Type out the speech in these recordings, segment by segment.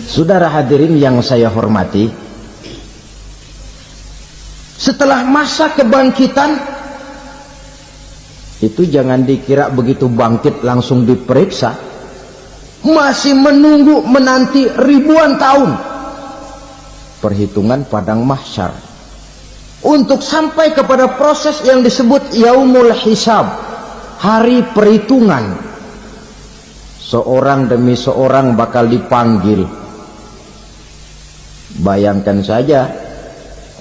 Saudara hadirin yang saya hormati, setelah masa kebangkitan itu jangan dikira begitu bangkit langsung diperiksa, masih menunggu menanti ribuan tahun perhitungan padang mahsyar untuk sampai kepada proses yang disebut yaumul hisab, hari perhitungan. Seorang demi seorang bakal dipanggil. Bayangkan saja,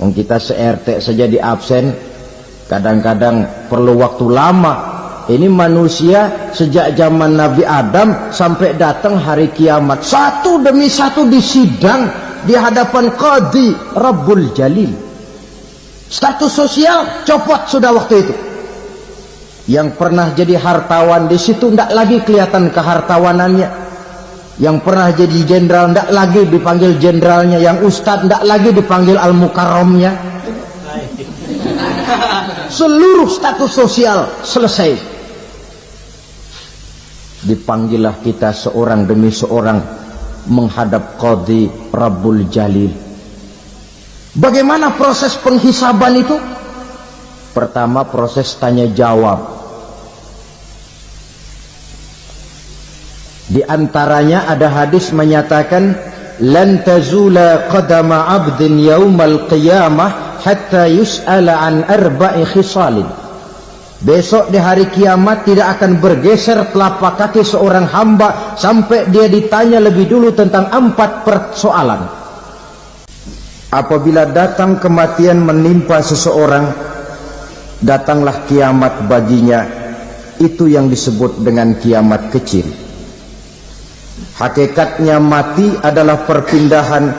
kita se-RT saja di absen, kadang-kadang perlu waktu lama. Ini manusia sejak zaman Nabi Adam sampai datang hari kiamat, satu demi satu disidang di hadapan Qadhi Rabbul Jalil. Status sosial copot sudah waktu itu. Yang pernah jadi hartawan di situ tidak lagi kelihatan kehartawanannya. Yang pernah jadi jenderal tidak lagi dipanggil jenderalnya. Yang ustadz tidak lagi dipanggil al-mukarramnya. Seluruh status sosial selesai. Dipanggillah kita seorang demi seorang menghadap Qadhi Rabbul Jalil. Bagaimana proses penghisaban itu? Pertama, proses tanya jawab. Di antaranya ada hadis menyatakan lan tazula qadama 'abdin yaumal qiyamah hatta yus'ala an arba'i khisalin. Besok di hari kiamat tidak akan bergeser telapak kaki seorang hamba sampai dia ditanya lebih dulu tentang 4 persoalan. Apabila datang kematian menimpa seseorang, datanglah kiamat baginya. Itu yang disebut dengan kiamat kecil. Hakikatnya mati adalah perpindahan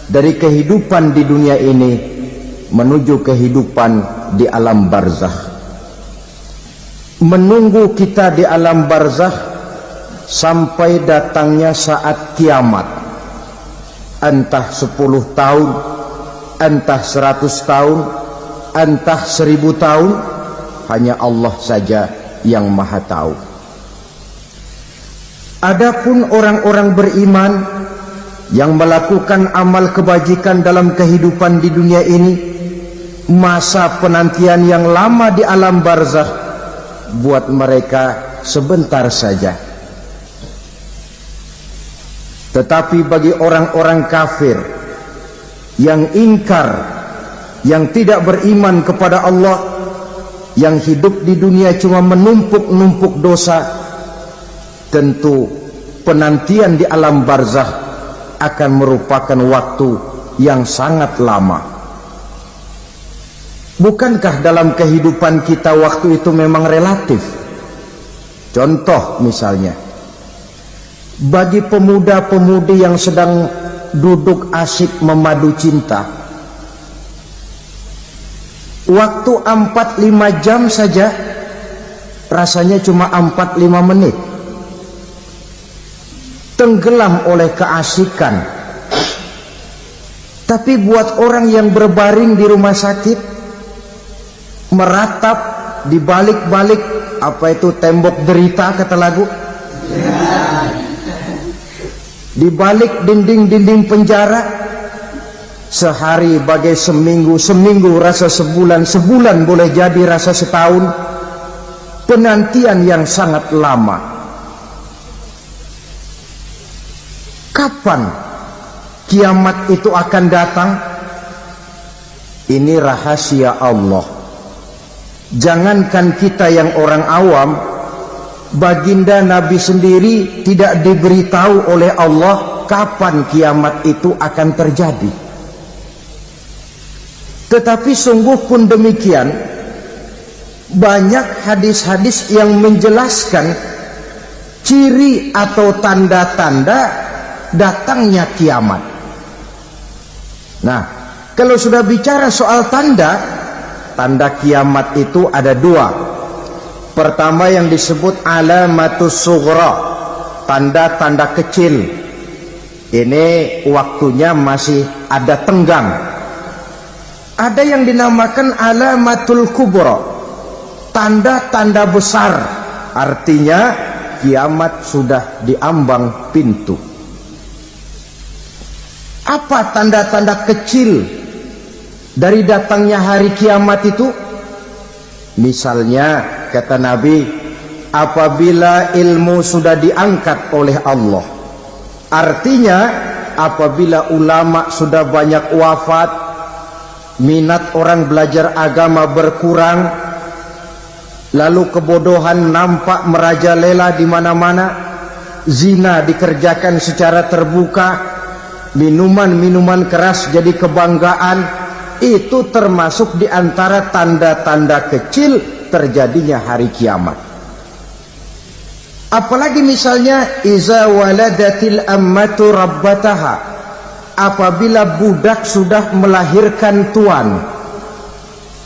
dari kehidupan di dunia ini menuju kehidupan di alam barzakh. Menunggu kita di alam barzakh sampai datangnya saat kiamat, entah 10 tahun, entah 100 tahun, entah 1000 tahun, hanya Allah saja yang maha tahu. Adapun orang-orang beriman yang melakukan amal kebajikan dalam kehidupan di dunia ini, masa penantian yang lama di alam barzakh buat mereka sebentar saja. Tetapi bagi orang-orang kafir yang ingkar, yang tidak beriman kepada Allah, yang hidup di dunia cuma menumpuk-numpuk dosa, tentu penantian di alam barzakh akan merupakan waktu yang sangat lama. Bukankah dalam kehidupan kita waktu itu memang relatif? Contoh misalnya, bagi pemuda-pemudi yang sedang duduk asyik memadu cinta, waktu 4-5 jam saja rasanya cuma 4-5 menit. Tenggelam oleh keasikan. Tapi buat orang yang berbaring di rumah sakit, meratap di balik-balik apa itu tembok derita kata lagu, di balik dinding-dinding penjara, sehari bagai seminggu, seminggu rasa sebulan, sebulan boleh jadi rasa setahun. Penantian yang sangat lama. Kapan kiamat itu akan datang? Ini rahasia Allah. Jangankan kita yang orang awam, baginda Nabi sendiri tidak diberitahu oleh Allah kapan kiamat itu akan terjadi. Tetapi sungguh pun demikian, banyak hadis-hadis yang menjelaskan ciri atau tanda-tanda datangnya kiamat. Nah, kalau sudah bicara soal tanda kiamat itu ada 2. Pertama yang disebut alamatus sughra, tanda-tanda kecil. Ini waktunya masih ada tenggang. Ada yang dinamakan alamatul kubra, tanda-tanda besar, artinya kiamat sudah diambang pintu. Apa tanda-tanda kecil dari datangnya hari kiamat itu? Misalnya kata Nabi, apabila ilmu sudah diangkat oleh Allah, artinya apabila ulama sudah banyak wafat, minat orang belajar agama berkurang, lalu kebodohan nampak merajalela di mana-mana, zina dikerjakan secara terbuka, minuman-minuman keras jadi kebanggaan. Itu termasuk di antara tanda-tanda kecil terjadinya hari kiamat. Apalagi misalnya iza waladatil ammatu rabbataha, apabila budak sudah melahirkan tuan.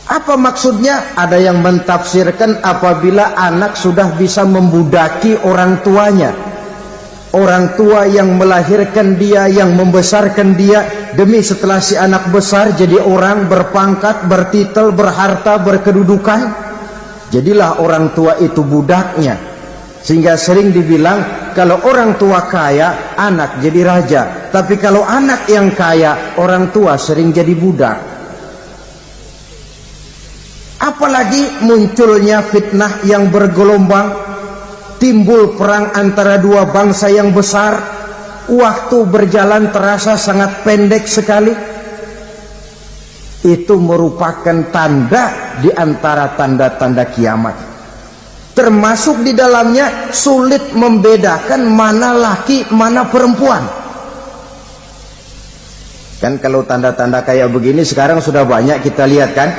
Apa maksudnya? Ada yang mentafsirkan apabila anak sudah bisa membudaki orang tuanya. Orang tua yang melahirkan dia, yang membesarkan dia, demi setelah si anak besar jadi orang berpangkat, bertitel, berharta, berkedudukan, jadilah orang tua itu budaknya. Sehingga sering dibilang kalau orang tua kaya, anak jadi raja. Tapi kalau anak yang kaya, orang tua sering jadi budak. Apalagi munculnya fitnah yang bergelombang, timbul perang antara dua bangsa yang besar, waktu berjalan terasa sangat pendek sekali. Itu merupakan tanda di antara tanda-tanda kiamat. Termasuk di dalamnya sulit membedakan mana laki, mana perempuan. Kan kalau tanda-tanda kayak begini sekarang sudah banyak kita lihat kan.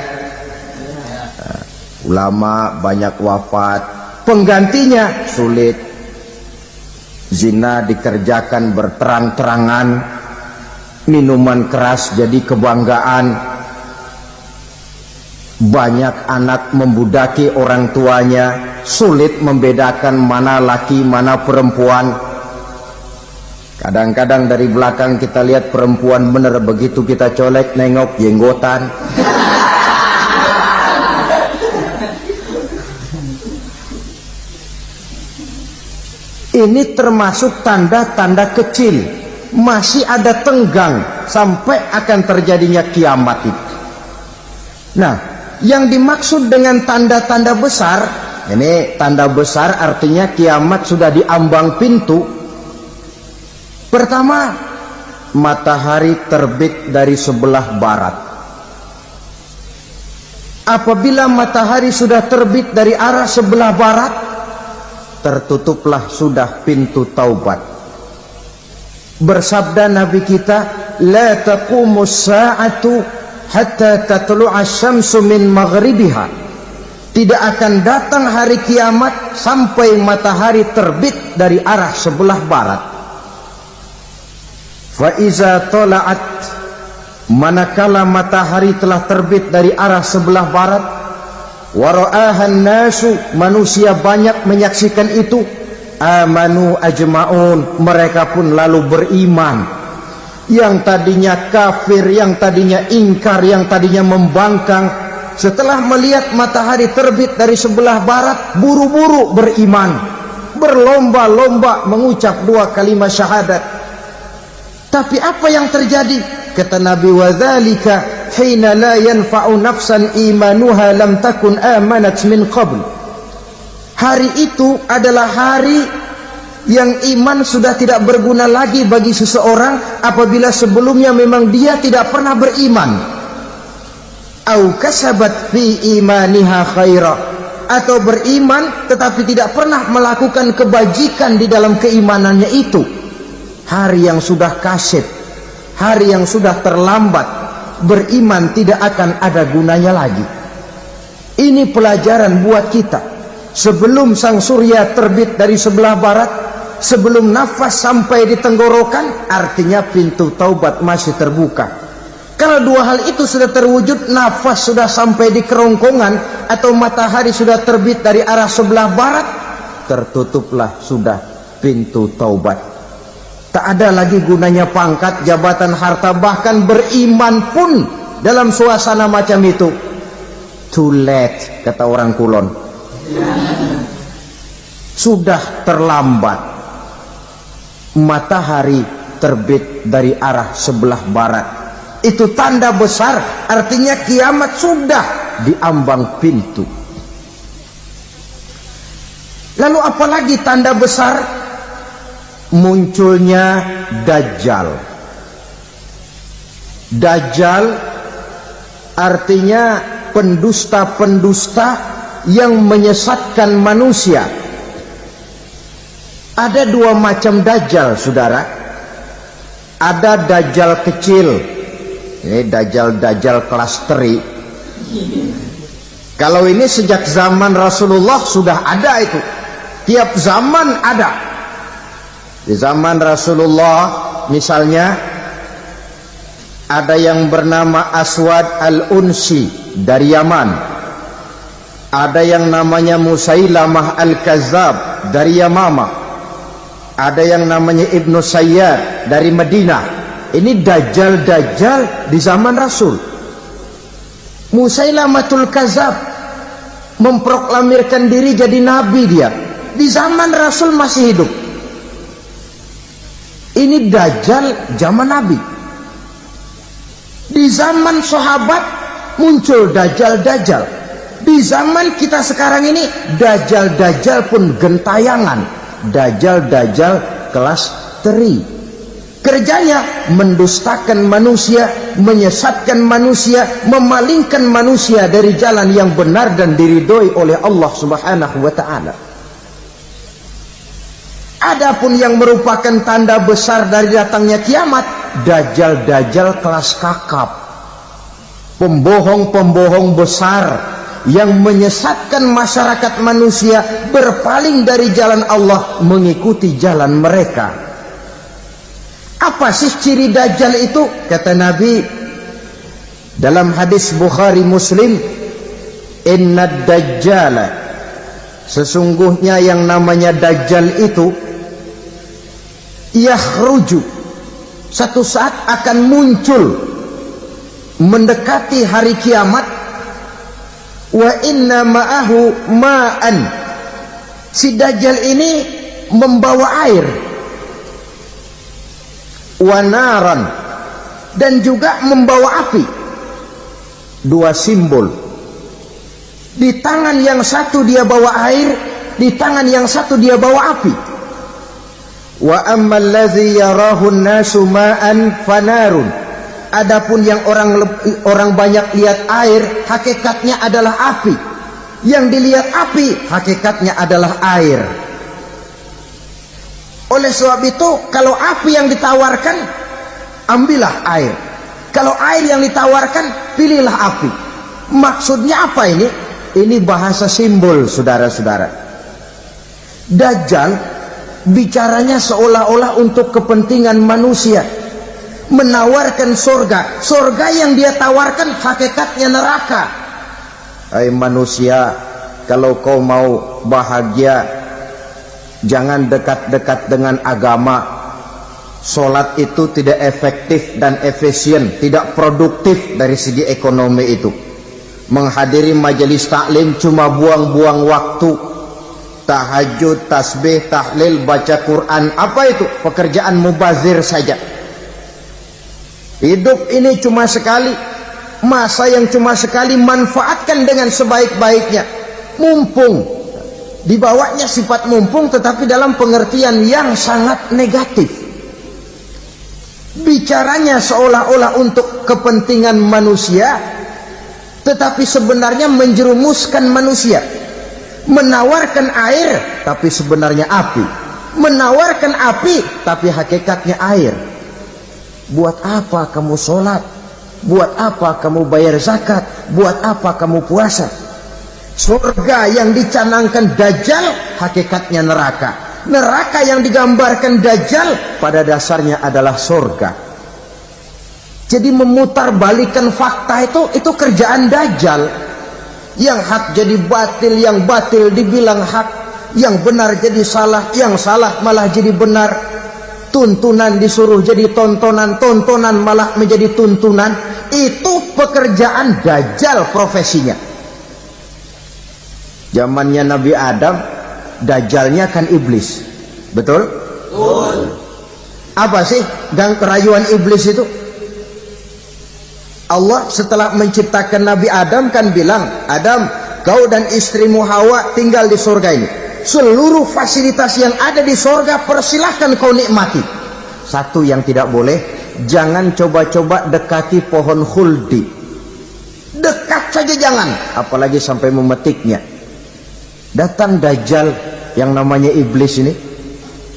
Ulama banyak wafat, penggantinya sulit. Zina dikerjakan berterang-terangan, minuman keras jadi kebanggaan, banyak anak membudaki orang tuanya, sulit membedakan mana laki mana perempuan. Kadang-kadang dari belakang kita lihat perempuan bener, begitu kita colek nengok jenggotan. Ini termasuk tanda-tanda kecil, masih ada tenggang sampai akan terjadinya kiamat itu. Nah, yang dimaksud dengan tanda-tanda besar, ini tanda besar artinya kiamat sudah di ambang pintu. Pertama, matahari terbit dari sebelah barat. Apabila matahari sudah terbit dari arah sebelah barat, tertutuplah sudah pintu taubat. Bersabda Nabi kita, la taqumus sa'atu hatta tatlu'a syamsu min maghribiha. Tidak akan datang hari kiamat sampai matahari terbit dari arah sebelah barat. Fa iza tala'at, manakala matahari telah terbit dari arah sebelah barat, wara'ahan nasu, manusia banyak menyaksikan itu, amanu ajma'un, mereka pun lalu beriman. Yang tadinya kafir, yang tadinya ingkar, yang tadinya membangkang, setelah melihat matahari terbit dari sebelah barat, buru-buru beriman, berlomba-lomba mengucap dua kalimat syahadat. Tapi apa yang terjadi? Kata Nabi, wadzalika hina la yanfa'u nafsan imanuha lam takun amanat min qabl. Hari itu adalah hari yang iman sudah tidak berguna lagi bagi seseorang apabila sebelumnya memang dia tidak pernah beriman. Au kasabat fi imaniha khaira, atau beriman tetapi tidak pernah melakukan kebajikan di dalam keimanannya itu. Hari yang sudah kasib, hari yang sudah terlambat, beriman tidak akan ada gunanya lagi. Ini pelajaran buat kita. Sebelum sang surya terbit dari sebelah barat, sebelum nafas sampai di tenggorokan, artinya pintu taubat masih terbuka. Kalau dua hal itu sudah terwujud, nafas sudah sampai di kerongkongan atau matahari sudah terbit dari arah sebelah barat, tertutuplah sudah pintu taubat. Tak ada lagi gunanya pangkat, jabatan, harta, bahkan beriman pun dalam suasana macam itu too late, kata orang Kulon. Sudah terlambat. Matahari terbit dari arah sebelah barat. Itu tanda besar, artinya kiamat sudah di ambang pintu. Lalu apalagi tanda besar? Munculnya Dajjal. Dajjal artinya pendusta-pendusta yang menyesatkan manusia. Ada dua macam Dajjal, saudara. Ada Dajjal kecil. Ini Dajjal kelas teri. Kalau ini sejak zaman Rasulullah sudah ada itu. Tiap zaman ada. Di zaman Rasulullah misalnya ada yang bernama Aswad al-Unsi dari Yaman. Ada yang namanya Musailamah al-Kazzab dari Yamama. Ada yang namanya Ibnu Sayyad dari Madinah. Ini Dajjal di zaman Rasul. Musailamatul Kazzab memproklamirkan diri jadi nabi dia. Di zaman Rasul masih hidup. Ini Dajjal zaman Nabi. Di zaman sahabat muncul Dajjal. Di zaman kita sekarang ini Dajjal pun gentayangan. Dajjal kelas teri. Kerjanya mendustakan manusia, menyesatkan manusia, memalingkan manusia dari jalan yang benar dan diridhoi oleh Allah Subhanahu wa taala. Adapun yang merupakan tanda besar dari datangnya kiamat, Dajjal kelas kakap. Pembohong-pembohong besar yang menyesatkan masyarakat manusia berpaling dari jalan Allah mengikuti jalan mereka. Apa sih ciri Dajjal itu? Kata Nabi dalam hadis Bukhari Muslim, "Innad Dajjala", sesungguhnya yang namanya Dajjal itu yakhruju, satu saat akan muncul mendekati hari kiamat. Wa inna ma'ahu ma'an, si Dajjal ini membawa air. Wa naran, dan juga membawa api. Dua simbol. Di tangan yang satu dia bawa air, di tangan yang satu dia bawa api. Wa ammal ladzi yarahu an-nasu ma'an fanarun, adapun yang orang banyak lihat air, hakikatnya adalah api. Yang dilihat api, hakikatnya adalah air. Oleh sebab itu, kalau api yang ditawarkan, ambillah air. Kalau air yang ditawarkan, pilihlah api. Maksudnya apa ini? Ini bahasa simbol, saudara-saudara. Dajjal bicaranya seolah-olah untuk kepentingan manusia, menawarkan surga. Surga yang dia tawarkan hakikatnya neraka. Hai manusia, kalau kau mau bahagia, jangan dekat-dekat dengan agama. Solat itu tidak efektif dan efisien, tidak produktif dari segi ekonomi itu. Menghadiri majelis taklim cuma buang-buang waktu. Tahajud, tasbih, tahlil, baca Quran, apa itu? Pekerjaan mubazir saja. Hidup ini cuma sekali, masa yang cuma sekali, manfaatkan dengan sebaik-baiknya. Mumpung, dibawanya sifat mumpung, tetapi dalam pengertian yang sangat negatif. Bicaranya seolah-olah untuk kepentingan manusia, tetapi sebenarnya menjerumuskan manusia. Menawarkan air, tapi sebenarnya api. Menawarkan api, tapi hakikatnya air. Buat apa kamu sholat? Buat apa kamu bayar zakat? Buat apa kamu puasa? Surga yang dicanangkan Dajjal, hakikatnya neraka. Neraka yang digambarkan Dajjal, pada dasarnya adalah surga. Jadi memutarbalikkan fakta itu kerjaan Dajjal. Yang hak jadi batil, yang batil dibilang hak, yang benar jadi salah, yang salah malah jadi benar. Tuntunan disuruh jadi tontonan, tontonan malah menjadi tuntunan. Itu pekerjaan Dajjal profesinya. Zamannya Nabi Adam, Dajjalnya kan iblis. Betul? Betul. Apa sih gang kerayuan iblis itu? Allah setelah menciptakan Nabi Adam kan bilang, Adam, kau dan istrimu Hawa tinggal di surga ini. Seluruh fasilitas yang ada di surga persilahkan kau nikmati. Satu yang tidak boleh, jangan coba-coba dekati pohon khuldi. Dekat saja jangan, apalagi sampai memetiknya. Datang Dajjal yang namanya iblis ini.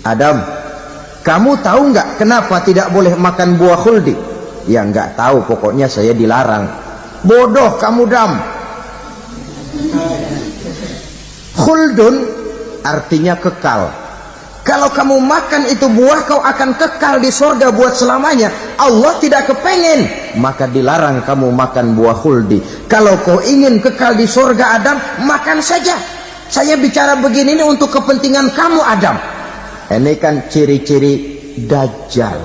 Adam, kamu tahu nggak kenapa tidak boleh makan buah khuldi? Ya nggak tahu, pokoknya saya dilarang. Bodoh kamu, Dam. Khuldun artinya kekal. Kalau kamu makan itu buah, kau akan kekal di surga buat selamanya. Allah tidak kepengen, maka dilarang kamu makan buah khuldi. Kalau kau ingin kekal di surga, Adam, makan saja. Saya bicara begini ini untuk kepentingan kamu, Adam. Ini kan ciri-ciri Dajjal.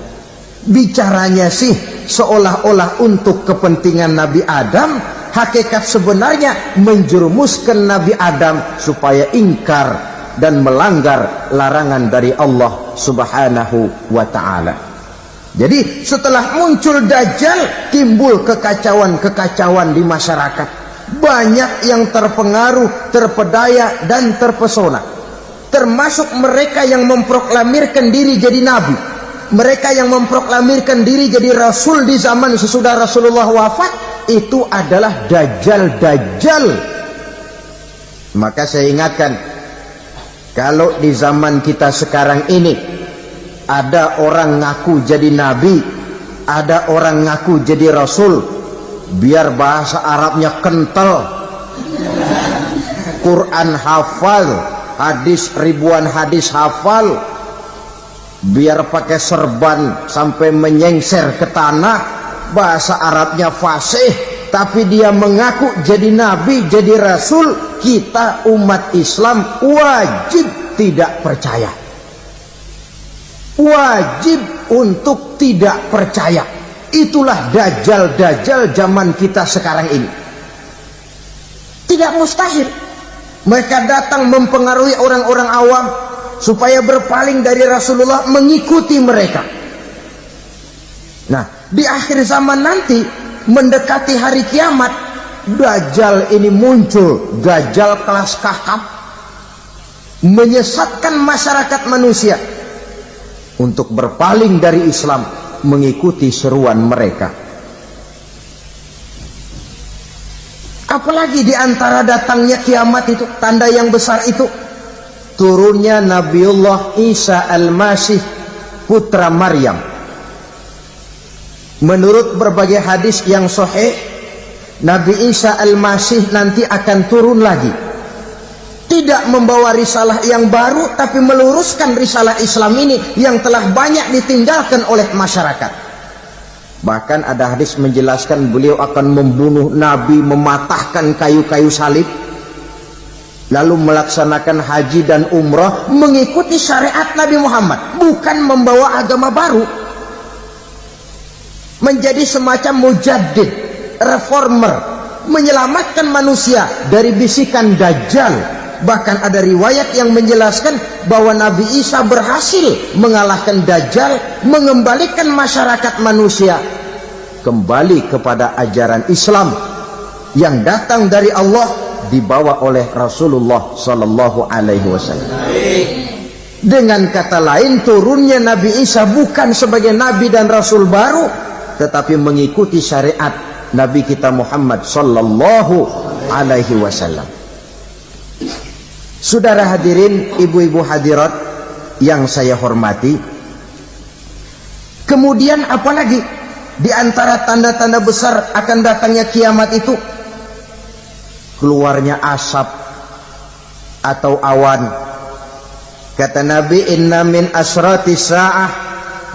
Bicaranya sih seolah-olah untuk kepentingan Nabi Adam, hakikat sebenarnya menjerumuskan Nabi Adam supaya ingkar dan melanggar larangan dari Allah Subhanahu wa ta'ala. Jadi setelah muncul Dajjal, timbul kekacauan-kekacauan di masyarakat. Banyak yang terpengaruh, terpedaya dan terpesona, termasuk mereka yang memproklamirkan diri jadi nabi, mereka yang memproklamirkan diri jadi rasul di zaman sesudah Rasulullah wafat. Itu adalah Dajjal. Maka saya ingatkan, kalau di zaman kita sekarang ini ada orang ngaku jadi nabi, ada orang ngaku jadi rasul, biar bahasa Arabnya kental, Quran hafal, hadis ribuan hadis hafal, biar pakai serban sampai menyengser ke tanah, bahasa Arabnya fasih, tapi dia mengaku jadi nabi, jadi rasul, kita umat Islam wajib tidak percaya. Wajib untuk tidak percaya. Itulah Dajjal zaman kita sekarang ini. Tidak mustahil mereka datang mempengaruhi orang-orang awam supaya berpaling dari Rasulullah, mengikuti mereka. Nah, di akhir zaman nanti, mendekati hari kiamat, Dajjal ini muncul. Dajjal kelas kakap, menyesatkan masyarakat manusia untuk berpaling dari Islam, mengikuti seruan mereka. Apalagi di antara datangnya kiamat itu, tanda yang besar itu, turunnya Nabiullah Isa al-Masih, putra Maryam. Menurut berbagai hadis yang sahih, Nabi Isa al-Masih nanti akan turun lagi, tidak membawa risalah yang baru, tapi meluruskan risalah Islam ini yang telah banyak ditinggalkan oleh masyarakat. Bahkan ada hadis menjelaskan beliau akan membunuh Nabi, mematahkan kayu-kayu salib, lalu melaksanakan haji dan umrah mengikuti syariat Nabi Muhammad, bukan membawa agama baru. Menjadi semacam mujaddid, reformer, menyelamatkan manusia dari bisikan Dajjal. Bahkan ada riwayat yang menjelaskan bahwa Nabi Isa berhasil mengalahkan Dajjal, mengembalikan masyarakat manusia kembali kepada ajaran Islam yang datang dari Allah, dibawa oleh Rasulullah Sallallahu Alaihi Wasallam. Dengan kata lain, turunnya Nabi Isa bukan sebagai Nabi dan Rasul baru, tetapi mengikuti syariat Nabi kita Muhammad Sallallahu Alaihi Wasallam. Saudara hadirin, ibu-ibu hadirat yang saya hormati, kemudian apalagi di antara tanda-tanda besar akan datangnya kiamat itu? Keluarnya asap atau awan. Kata Nabi, inna min asrati sa'ah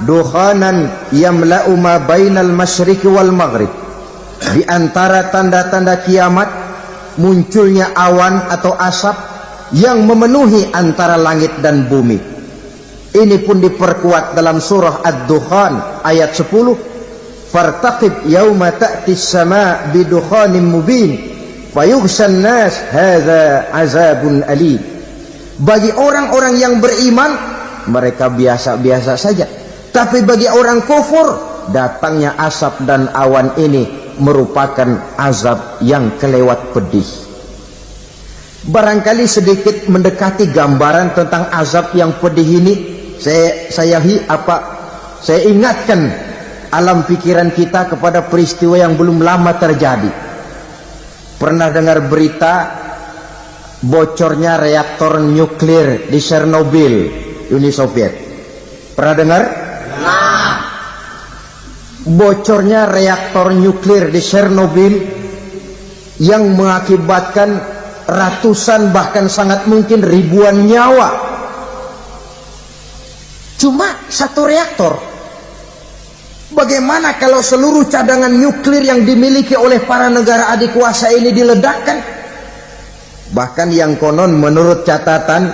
dukhanan yamla'u ma bainal masyriqi wal maghrib. Di antara tanda-tanda kiamat, munculnya awan atau asap yang memenuhi antara langit dan bumi. Ini pun diperkuat dalam surah Ad-Dukhan ayat 10. Fartaqib yauma ta'ti as-sama' bidukhanin mubin fayughshan nas hadza azabun alim. Bagi orang-orang yang beriman, mereka biasa-biasa saja. Tapi bagi orang kufur, datangnya asap dan awan ini merupakan azab yang kelewat pedih. Barangkali sedikit mendekati gambaran tentang azab yang pedih ini, saya ingatkan alam pikiran kita kepada peristiwa yang belum lama terjadi. Pernah dengar berita bocornya reaktor nuklir di Chernobyl, Uni Soviet? Pernah dengar? Nah, bocornya reaktor nuklir di Chernobyl yang mengakibatkan ratusan bahkan sangat mungkin ribuan nyawa. Cuma satu reaktor. Bagaimana kalau seluruh cadangan nuklir yang dimiliki oleh para negara adik kuasa ini diledakkan? Bahkan yang konon menurut catatan,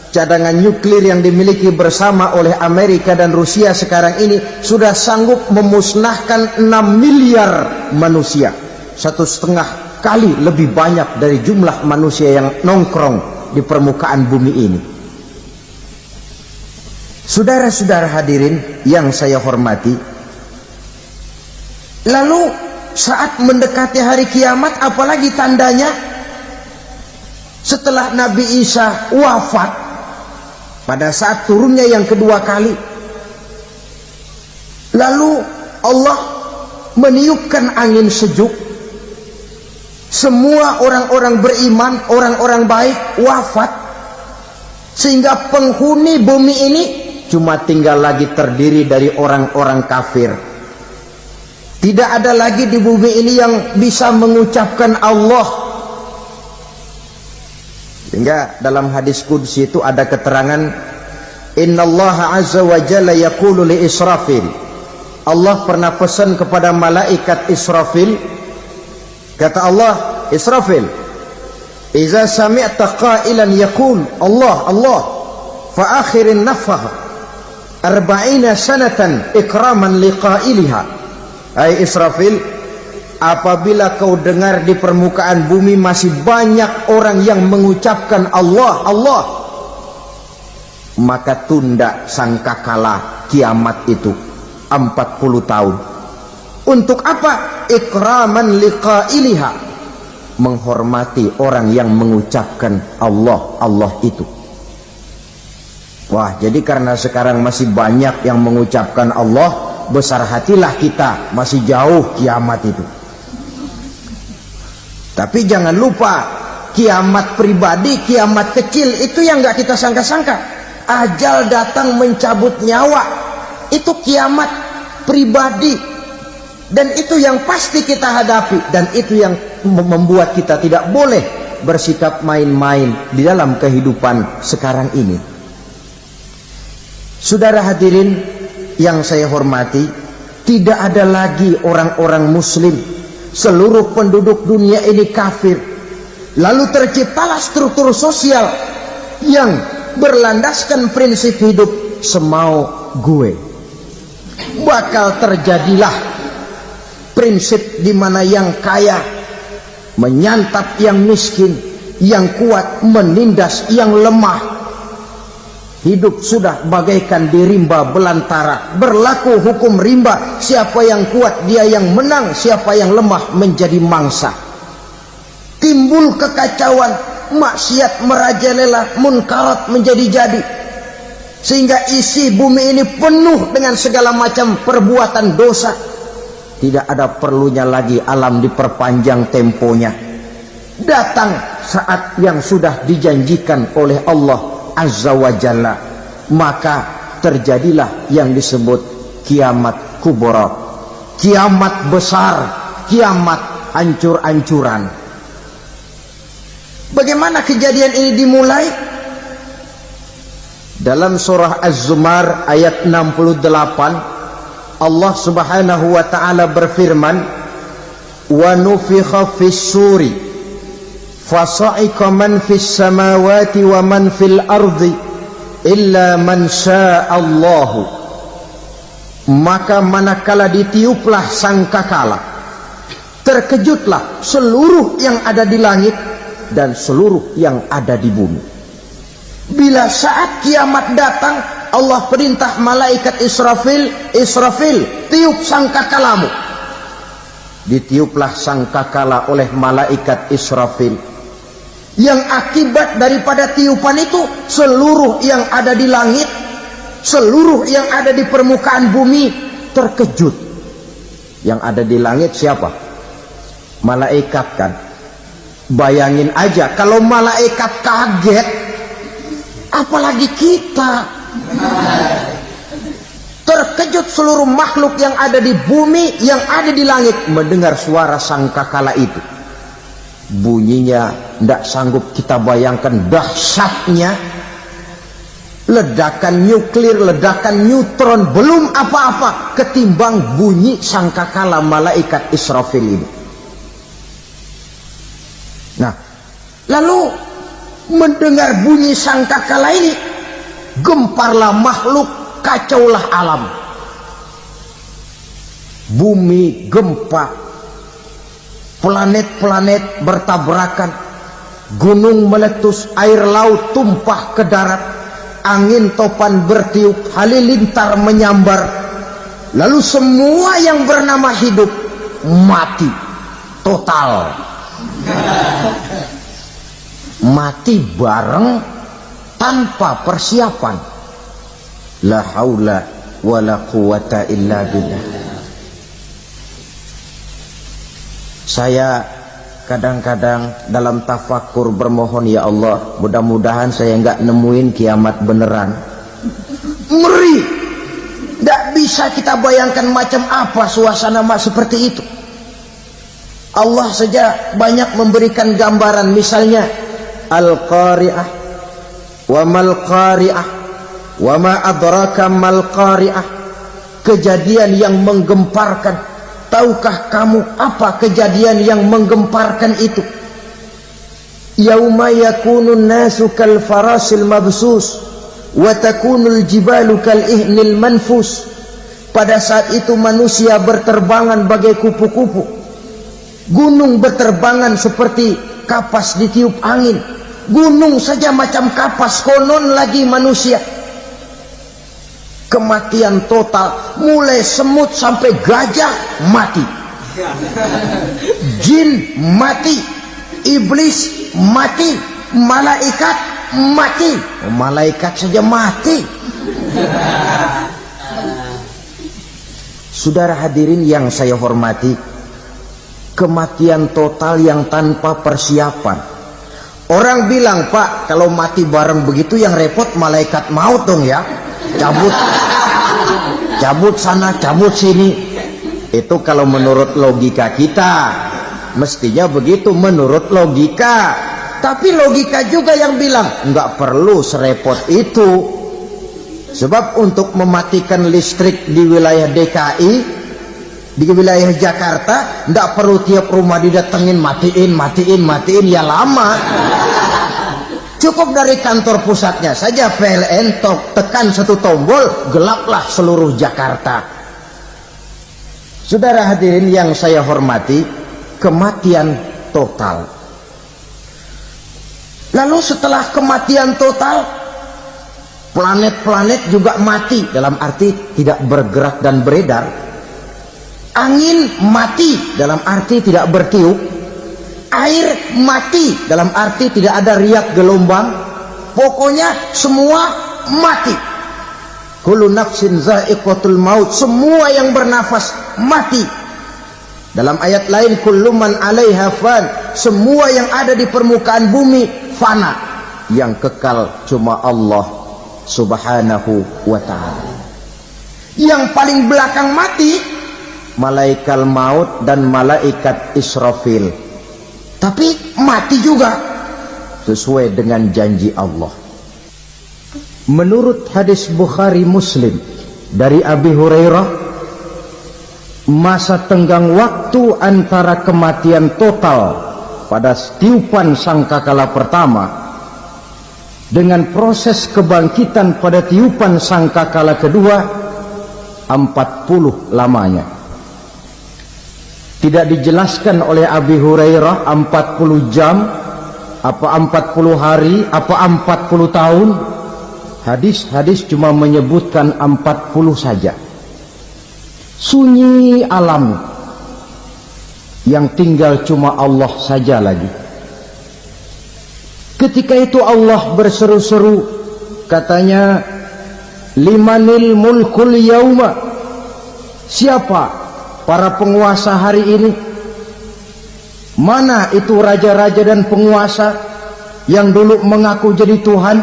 cadangan nuklir yang dimiliki bersama oleh Amerika dan Rusia sekarang ini sudah sanggup memusnahkan 6 miliar manusia. 1,5 kali lebih banyak dari jumlah manusia yang nongkrong di permukaan bumi ini. Saudara-saudara hadirin yang saya hormati, lalu saat mendekati hari kiamat, apalagi tandanya setelah Nabi Isa wafat pada saat turunnya yang kedua kali, lalu Allah meniupkan angin sejuk, semua orang-orang beriman, orang-orang baik wafat, sehingga penghuni bumi ini cuma tinggal lagi terdiri dari orang-orang kafir. Tidak ada lagi di bumi ini yang bisa mengucapkan Allah. Sehingga dalam hadis qudsi itu ada keterangan, innallaha azza wa jalla yaqulu li Israfil. Allah pernah pesan kepada malaikat Israfil, kata Allah, Israfil, iza sami'ta qailan yaqul Allah Allah fa akhirin nafah 40 sanatan ikraman liqailiha. Hai Israfil, apabila kau dengar di permukaan bumi masih banyak orang yang mengucapkan Allah Allah, maka tunda sangkakala kiamat itu 40 tahun. Untuk apa? Ikraman liqailiha, menghormati orang yang mengucapkan Allah Allah itu. Wah, jadi karena sekarang masih banyak yang mengucapkan Allah, besar hatilah kita, masih jauh kiamat itu. Tapi jangan lupa, kiamat pribadi, kiamat kecil itu yang gak kita sangka-sangka. Ajal datang mencabut nyawa, itu kiamat pribadi, dan itu yang pasti kita hadapi, dan itu yang membuat kita tidak boleh bersikap main-main di dalam kehidupan sekarang ini. Saudara hadirin yang saya hormati, tidak ada lagi orang-orang muslim, seluruh penduduk dunia ini kafir. Lalu terciptalah struktur sosial yang berlandaskan prinsip hidup semau gue. Bakal terjadilah prinsip di mana yang kaya menyantap yang miskin, yang kuat menindas yang lemah. Hidup sudah bagaikan di rimba belantara, berlaku hukum rimba, siapa yang kuat dia yang menang, siapa yang lemah menjadi mangsa. Timbul kekacauan, maksiat merajalela, munkarat menjadi-jadi, sehingga isi bumi ini penuh dengan segala macam perbuatan dosa. Tidak ada perlunya lagi alam diperpanjang temponya. Datang saat yang sudah dijanjikan oleh Allah Azza wa Jalla, maka terjadilah yang disebut kiamat kubra, kiamat besar, kiamat hancur-hancuran. Bagaimana kejadian ini dimulai? Dalam surah Az-Zumar ayat 68, Allah Subhanahu wa taala berfirman, wa nufikha fis-suri fasa'iqa man fis samawati wa man fil ardi illa man sya'allahu. Maka manakala ditiuplah sangkakala, terkejutlah seluruh yang ada di langit dan seluruh yang ada di bumi. Bila saat kiamat datang, Allah perintah malaikat Israfil, Israfil, tiup sangkakalamu. Ditiuplah sangkakala oleh malaikat Israfil. Yang akibat daripada tiupan itu, seluruh yang ada di langit, seluruh yang ada di permukaan bumi terkejut. Yang ada di langit siapa? Malaikat kan. Bayangin aja kalau malaikat kaget, apalagi kita. Terkejut seluruh makhluk yang ada di bumi, yang ada di langit mendengar suara sangkakala itu. Bunyinya tidak sanggup kita bayangkan dahsyatnya. Ledakan nuklir, ledakan neutron, belum apa-apa ketimbang bunyi sangkakala malaikat Israfil ini. Nah, lalu mendengar bunyi sangkakala ini, gemparlah makhluk, kacaulah alam. Bumi gempa, planet-planet bertabrakan, gunung meletus, air laut tumpah ke darat, angin topan bertiup, halilintar menyambar. Lalu semua yang bernama hidup mati total. Mati bareng tanpa persiapan. La haula wala quwata illa billah. Saya kadang-kadang dalam tafakur bermohon, ya Allah, mudah-mudahan saya enggak nemuin kiamat beneran. Ngeri. Tidak bisa kita bayangkan macam apa suasana seperti itu. Allah saja banyak memberikan gambaran, misalnya Al-Qari'ah, wa mal qari'ah, wa ma adraka mal qari'ah. Kejadian yang menggemparkan. Tahukah kamu apa kejadian yang menggemparkan itu? Yauma yakunun nasu kal farasil mabsus wa takunul jibalu kal ihnil manfus. Pada saat itu manusia berterbangan bagai kupu-kupu, gunung berterbangan seperti kapas ditiup angin. Gunung saja macam kapas, konon lagi manusia. Kematian total, mulai semut sampai gajah mati, jin mati, iblis mati, malaikat mati. Malaikat saja mati. Saudara hadirin yang saya hormati, kematian total yang tanpa persiapan. Orang bilang, Pak, kalau mati bareng begitu yang repot malaikat maut dong ya. Cabut sana, cabut sini. Itu kalau menurut logika kita, mestinya begitu menurut logika. Tapi logika juga yang bilang nggak perlu serepot itu. Sebab untuk mematikan listrik di wilayah DKI, di wilayah Jakarta, nggak perlu tiap rumah didatengin matiin, ya lama. Cukup dari kantor pusatnya saja PLN, tekan satu tombol, gelaplah seluruh Jakarta. Saudara hadirin yang saya hormati, kematian total. Lalu setelah kematian total, planet-planet juga mati, dalam arti tidak bergerak dan beredar. Angin mati, dalam arti tidak bertiup. Air mati, dalam arti tidak ada riak gelombang. Pokoknya semua mati. Kullu nafsin za'iqatul maut, semua yang bernafas mati. Dalam ayat lain, kullu man 'alaiha fan, semua yang ada di permukaan bumi fana. Yang kekal cuma Allah Subhanahu wa ta'ala. Yang paling belakang mati malaikat maut dan malaikat Israfil. Tapi mati juga sesuai dengan janji Allah. Menurut hadis Bukhari Muslim dari Abi Hurairah, masa tenggang waktu antara kematian total pada tiupan sangkakala pertama dengan proses kebangkitan pada tiupan sangkakala kedua 40 lamanya. Tidak dijelaskan oleh Abi Hurairah 40 jam, apa 40 hari, apa 40 tahun. Hadis-hadis cuma menyebutkan 40 saja. Sunyi alam, yang tinggal cuma Allah saja lagi. Ketika itu Allah berseru-seru, katanya, limanil mulkul yauma, siapa para penguasa hari ini? Mana itu raja-raja dan penguasa yang dulu mengaku jadi Tuhan?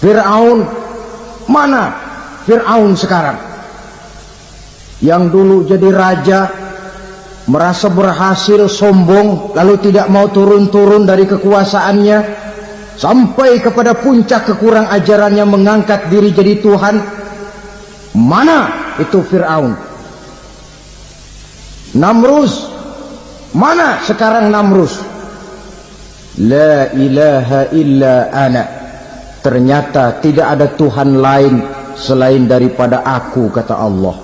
Fir'aun, mana Fir'aun sekarang? Yang dulu jadi raja, merasa berhasil, sombong, lalu tidak mau turun-turun dari kekuasaannya, sampai kepada puncak kekurang ajarannya, mengangkat diri jadi Tuhan. Mana itu Fir'aun? Namrus, mana sekarang Namrus? La ilaha illa ana, ternyata tidak ada Tuhan lain selain daripada aku, kata Allah.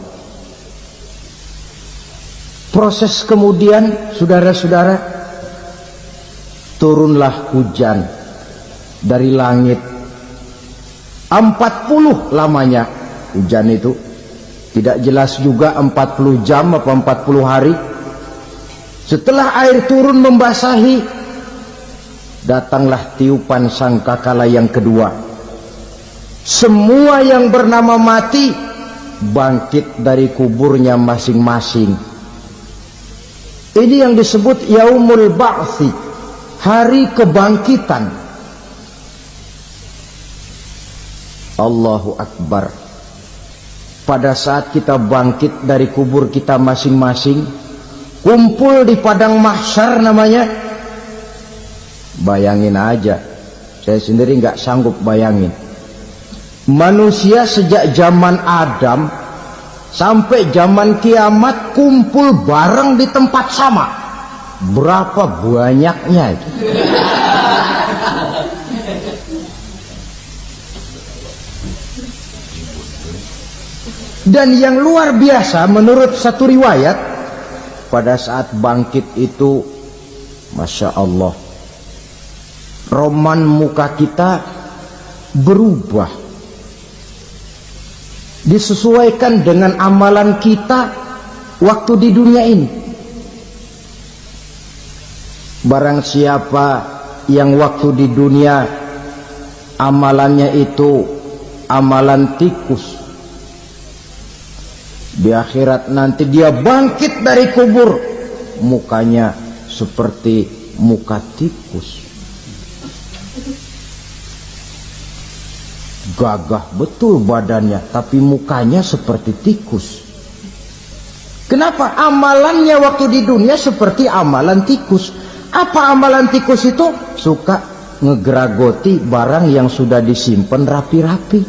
Proses kemudian, saudara-saudara, turunlah hujan dari langit. 40 lamanya hujan itu, tidak jelas juga 40 jam apa 40 hari. Setelah air turun membasahi, datanglah tiupan sangkakala yang kedua. Semua yang bernama mati bangkit dari kuburnya masing-masing. Ini yang disebut Yaumul Ba'thi, hari kebangkitan. Allahu Akbar. Pada saat kita bangkit dari kubur kita masing-masing, kumpul di padang mahsyar namanya. Bayangin aja, saya sendiri nggak sanggup bayangin. Manusia sejak zaman Adam sampai zaman kiamat kumpul bareng di tempat sama. Berapa banyaknya itu? Dan yang luar biasa, menurut satu riwayat, pada saat bangkit itu, Masya Allah, roman muka kita berubah, disesuaikan dengan amalan kita waktu di dunia ini. Barang siapa yang waktu di dunia amalannya itu amalan tikus, di akhirat nanti dia bangkit dari kubur, mukanya seperti muka tikus. Gagah betul badannya, tapi mukanya seperti tikus. Kenapa? Amalannya waktu di dunia seperti amalan tikus. Apa amalan tikus itu? Suka ngegeragoti barang yang sudah disimpan rapi-rapi.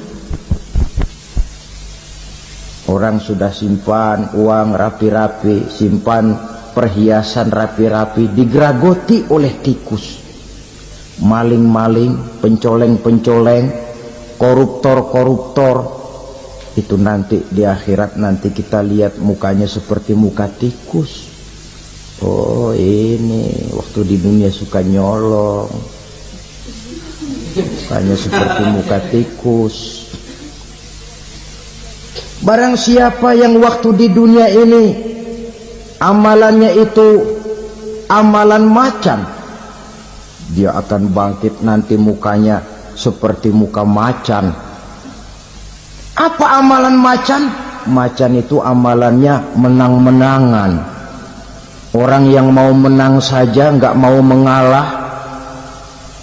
Orang sudah simpan uang rapi-rapi, simpan perhiasan rapi-rapi, digeragoti oleh tikus. Maling-maling, pencoleng-pencoleng, koruptor-koruptor, itu nanti di akhirat nanti kita lihat mukanya seperti muka tikus. Oh, ini waktu di dunia suka nyolong, mukanya seperti muka tikus. Barang siapa yang waktu di dunia ini amalannya itu amalan macan, dia akan bangkit nanti mukanya seperti muka macan. Apa amalan macan? Macan itu amalannya menang-menangan. Orang yang mau menang saja nggak mau mengalah.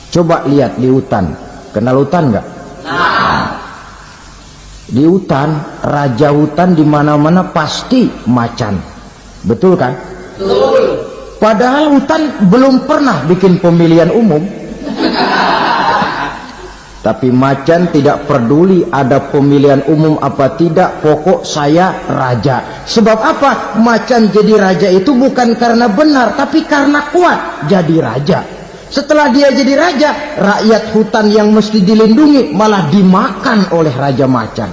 Coba lihat di hutan, kenal hutan nggak? Nah. Di hutan, raja hutan di mana-mana pasti macan, betul kan? Betul. Padahal hutan belum pernah bikin pemilihan umum. Tapi macan tidak peduli ada pemilihan umum apa tidak, pokok saya raja. Sebab apa? Macan jadi raja itu bukan karena benar, tapi karena kuat jadi raja. Setelah dia jadi raja, rakyat hutan yang mesti dilindungi malah dimakan oleh raja macan.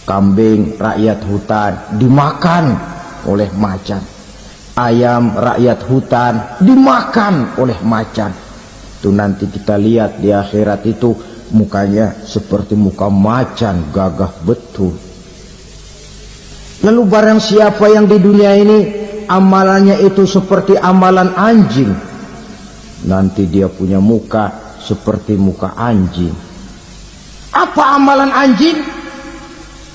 Kambing rakyat hutan dimakan oleh macan. Ayam rakyat hutan dimakan oleh macan. Itu nanti kita lihat di akhirat itu mukanya seperti muka macan, gagah betul. Lalu barang siapa yang di dunia ini amalannya itu seperti amalan anjing, nanti dia punya muka seperti muka anjing. Apa amalan anjing?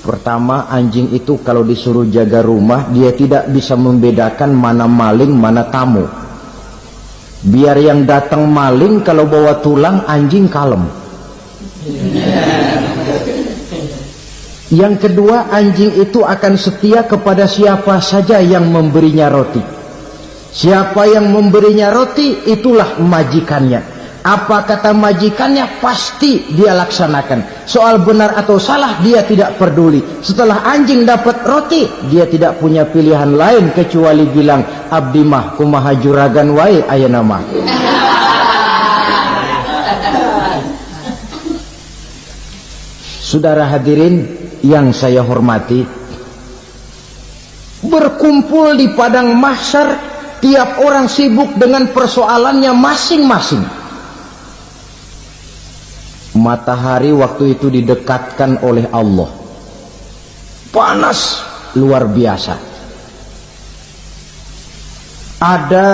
Pertama, anjing itu kalau disuruh jaga rumah, dia tidak bisa membedakan mana maling, mana tamu. Biar yang datang maling, kalau bawa tulang, anjing kalem. Yang kedua, anjing itu akan setia kepada siapa saja yang memberinya roti. Siapa yang memberinya roti, itulah majikannya. Apa kata majikannya, pasti dia laksanakan. Soal benar atau salah, dia tidak peduli. Setelah anjing dapat roti, dia tidak punya pilihan lain kecuali bilang, abdi mah kumaha juragan wae ayeuna mah. Saudara hadirin yang saya hormati, berkumpul di padang mahsyar, tiap orang sibuk dengan persoalannya masing-masing. Matahari waktu itu didekatkan oleh Allah, panas luar biasa. Ada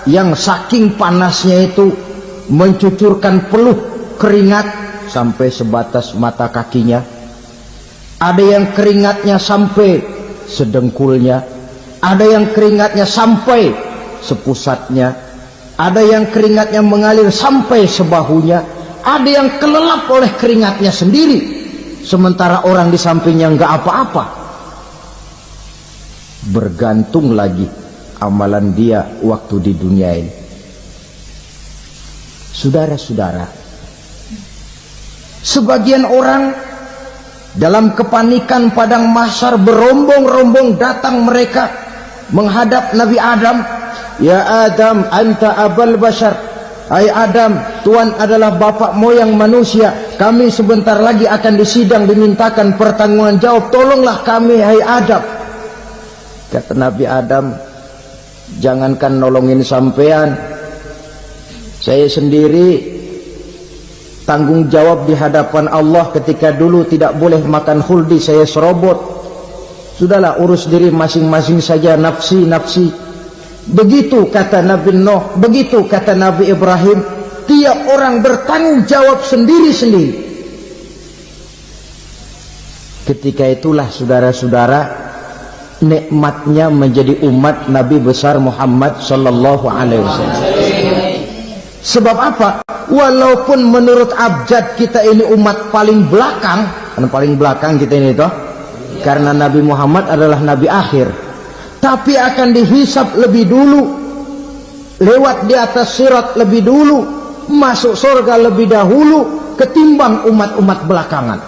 yang saking panasnya itu mencucurkan peluh keringat sampai sebatas mata kakinya. Ada yang keringatnya sampai sedengkulnya, ada yang keringatnya sampai sepusatnya, ada yang keringatnya mengalir sampai sebahunya, ada yang kelelap oleh keringatnya sendiri, sementara orang di sampingnya nggak apa-apa. Bergantung lagi amalan dia waktu di dunia ini. Saudara-saudara, sebagian orang dalam kepanikan padang mahsyar berombong-rombong datang mereka menghadap Nabi Adam. Ya Adam, anta abal bashar. Hai Adam, Tuhan adalah bapak moyang manusia. Kami sebentar lagi akan disidang, dimintakan pertanggungan jawab. Tolonglah kami, hai Adam. Kata Nabi Adam, jangankan nolongin sampean, saya sendiri tanggung jawab di hadapan Allah. Ketika dulu tidak boleh makan khuldi, saya serobot. Sudahlah, urus diri masing-masing saja, nafsi. Begitu kata Nabi Nuh, begitu kata Nabi Ibrahim. Tiap orang bertanggung jawab sendiri-sendiri. Ketika itulah saudara-saudara, nikmatnya menjadi umat Nabi besar Muhammad sallallahu alaihi wasallam. Sebab apa? Walaupun menurut abjad kita ini umat paling belakang, kan paling belakang kita ini toh, karena Nabi Muhammad adalah Nabi akhir, tapi akan dihisap lebih dulu, lewat di atas sirat lebih dulu, masuk surga lebih dahulu ketimbang umat-umat belakangan.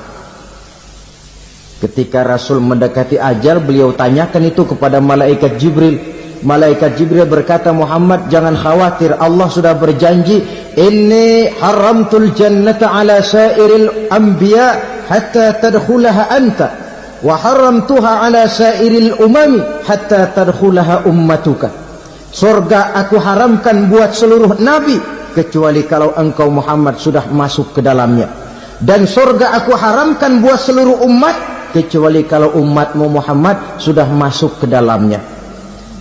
Ketika Rasul mendekati ajal, beliau tanyakan itu kepada malaikat Jibril. Malaikat Jibril berkata, Muhammad jangan khawatir, Allah sudah berjanji, inni haramtul jannata ala sairil anbiya hatta tadkhulaha anta, wa haramtuha ala sairil umami hatta tadkhulaha ummatuka. Surga aku haramkan buat seluruh nabi kecuali kalau engkau Muhammad sudah masuk ke dalamnya, dan surga aku haramkan buat seluruh umat kecuali kalau umatmu Muhammad sudah masuk ke dalamnya.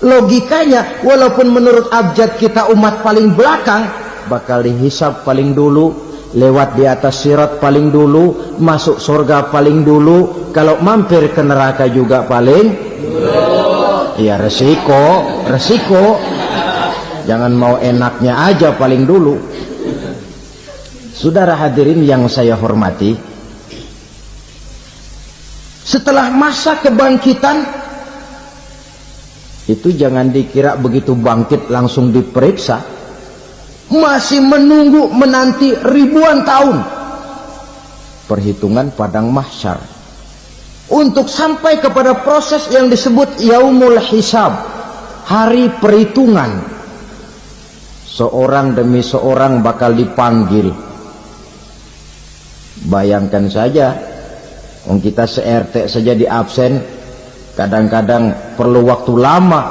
Logikanya, walaupun menurut abjad kita umat paling belakang, bakal dihisap paling dulu, lewat di atas sirat paling dulu, masuk surga paling dulu, kalau mampir ke neraka juga paling dulu. Ya resiko. Jangan mau enaknya aja paling dulu. Saudara hadirin yang saya hormati, setelah masa kebangkitan itu jangan dikira begitu bangkit langsung diperiksa. Masih menunggu menanti ribuan tahun perhitungan padang mahsyar untuk sampai kepada proses yang disebut yaumul hisab, hari perhitungan. Seorang demi seorang bakal dipanggil. Bayangkan saja, kita se-RT saja di absen, kadang-kadang perlu waktu lama.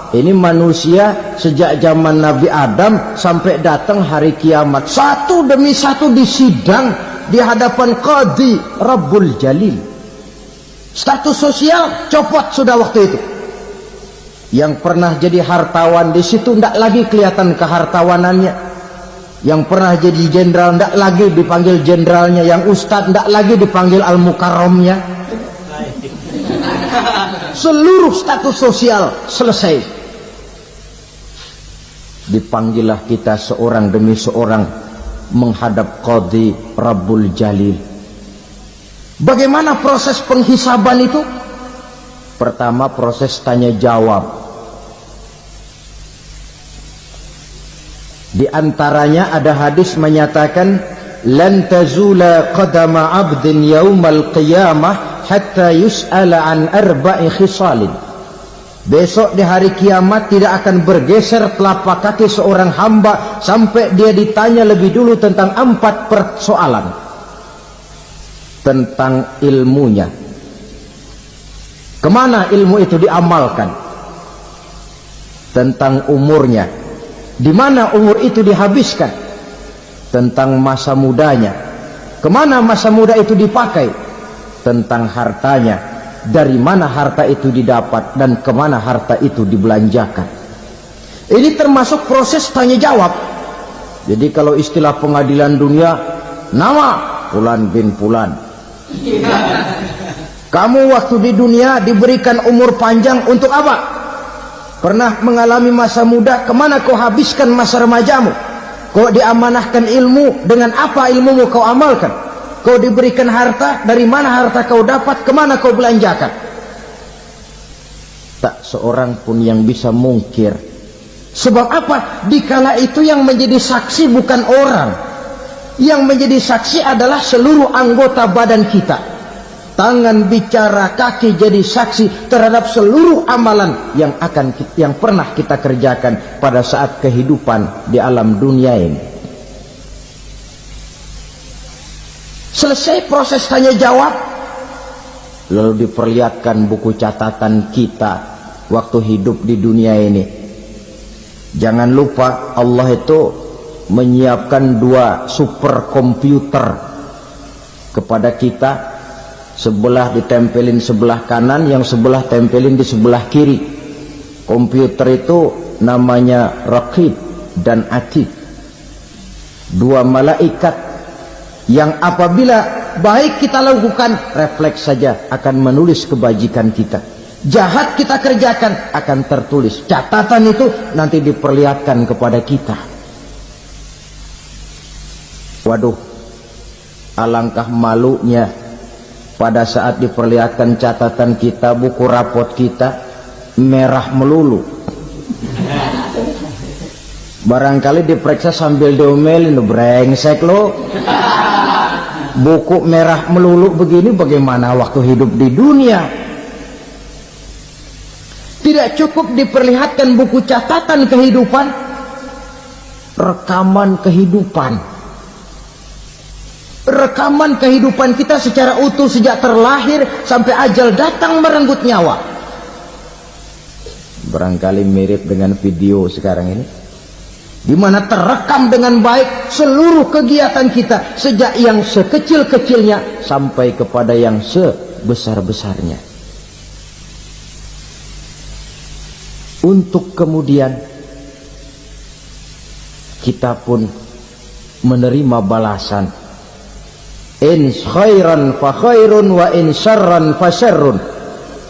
Ini manusia sejak zaman Nabi Adam sampai datang hari kiamat, satu demi satu disidang, di hadapan Qadhi Rabbul Jalil. Status sosial copot sudah waktu itu. Yang pernah jadi hartawan di situ tidak lagi kelihatan kehartawanannya. Yang pernah jadi jenderal tidak lagi dipanggil jenderalnya. Yang ustadz tidak lagi dipanggil al-mukarramnya. Seluruh status sosial selesai. Dipanggillah kita seorang demi seorang menghadap Qadhi Rabbul Jalil. Bagaimana proses penghisaban itu? Pertama, proses tanya jawab. Di antaranya ada hadis menyatakan, lan tazula qadama 'abdin yaumal qiyamah hatta yus'ala an arba'i khisalin. Besok di hari kiamat tidak akan bergeser telapak kaki seorang hamba sampai dia ditanya lebih dulu tentang 4 persoalan. Tentang ilmunya. Kemana ilmu itu diamalkan? Tentang umurnya. Di mana umur itu dihabiskan? Tentang masa mudanya. Kemana masa muda itu dipakai? Tentang hartanya. Dari mana harta itu didapat dan kemana harta itu dibelanjakan. Ini termasuk proses tanya jawab. Jadi kalau istilah pengadilan dunia, nama Fulan bin Fulan. Kamu waktu di dunia diberikan umur panjang untuk apa? Pernah mengalami masa muda, kemana kau habiskan masa remajamu? Kau diamanahkan ilmu, dengan apa ilmumu kau amalkan? Kau diberikan harta, dari mana harta kau dapat, kemana kau belanjakan? Tak seorang pun yang bisa mungkir. Sebab apa? Dikala itu yang menjadi saksi bukan orang. Yang menjadi saksi adalah seluruh anggota badan kita. Tangan bicara, kaki jadi saksi terhadap seluruh amalan yang pernah kita kerjakan pada saat kehidupan di alam dunia ini. Selesai proses tanya jawab, lalu diperlihatkan buku catatan kita waktu hidup di dunia ini. Jangan lupa Allah itu menyiapkan 2 superkomputer kepada kita. Sebelah ditempelin sebelah kanan, yang sebelah tempelin di sebelah kiri. Komputer itu namanya Raqib dan Atid. 2 malaikat yang apabila baik kita lakukan, refleks saja akan menulis kebajikan kita. Jahat kita kerjakan akan tertulis. Catatan itu nanti diperlihatkan kepada kita. Waduh, alangkah malunya pada saat diperlihatkan catatan kita, buku rapot kita merah melulu. Barangkali diperiksa sambil diomelin, brengsek lo. Buku merah melulu begini, bagaimana waktu hidup di dunia? Tidak cukup diperlihatkan buku catatan kehidupan, rekaman kehidupan. Rekaman kehidupan kita secara utuh sejak terlahir sampai ajal datang merenggut nyawa. Barangkali mirip dengan video sekarang ini, di mana terekam dengan baik seluruh kegiatan kita sejak yang sekecil-kecilnya sampai kepada yang sebesar-besarnya. Untuk kemudian kita pun menerima balasan. In khairan fa khairun wa in syarran fa syarrun.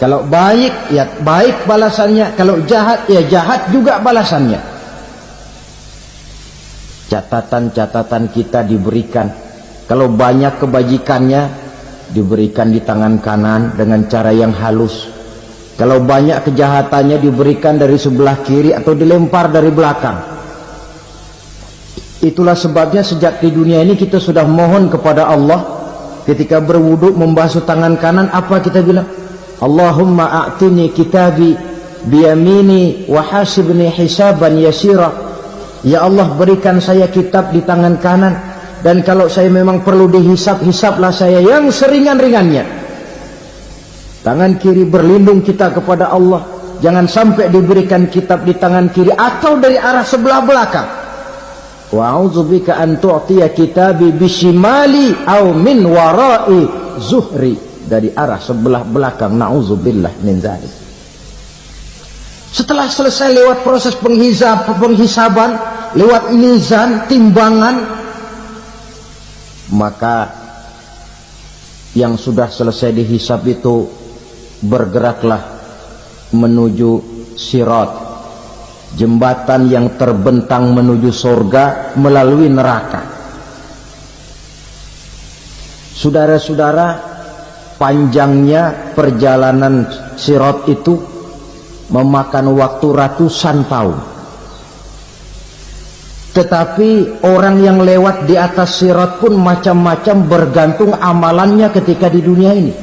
Kalau baik ya baik balasannya, kalau jahat ya jahat juga balasannya. Catatan-catatan kita diberikan. Kalau banyak kebajikannya diberikan di tangan kanan dengan cara yang halus. Kalau banyak kejahatannya diberikan dari sebelah kiri atau dilempar dari belakang. Itulah sebabnya sejak di dunia ini kita sudah mohon kepada Allah. Ketika berwudu membasuh tangan kanan, apa kita bilang? Allahumma a'tini kitabi biyamini wa hasibni hisaban yasira. Ya Allah, berikan saya kitab di tangan kanan, dan kalau saya memang perlu dihisap, hisaplah saya yang seringan-ringannya. Tangan kiri berlindung kita kepada Allah. Jangan sampai diberikan kitab di tangan kiri atau dari arah sebelah belakang. wa a'udzubika an tu'tiya kitabi bishimali aw min wara'i zuhri, dari arah sebelah belakang. Na'udzubillah min dzalik. Setelah selesai lewat proses penghisaban, lewat mizan, timbangan, maka yang sudah selesai dihisab itu bergeraklah menuju sirat, jembatan yang terbentang menuju surga melalui neraka. Saudara-saudara, panjangnya perjalanan sirat itu memakan waktu ratusan tahun. Tetapi orang yang lewat di atas sirat pun macam-macam, bergantung amalannya ketika di dunia ini.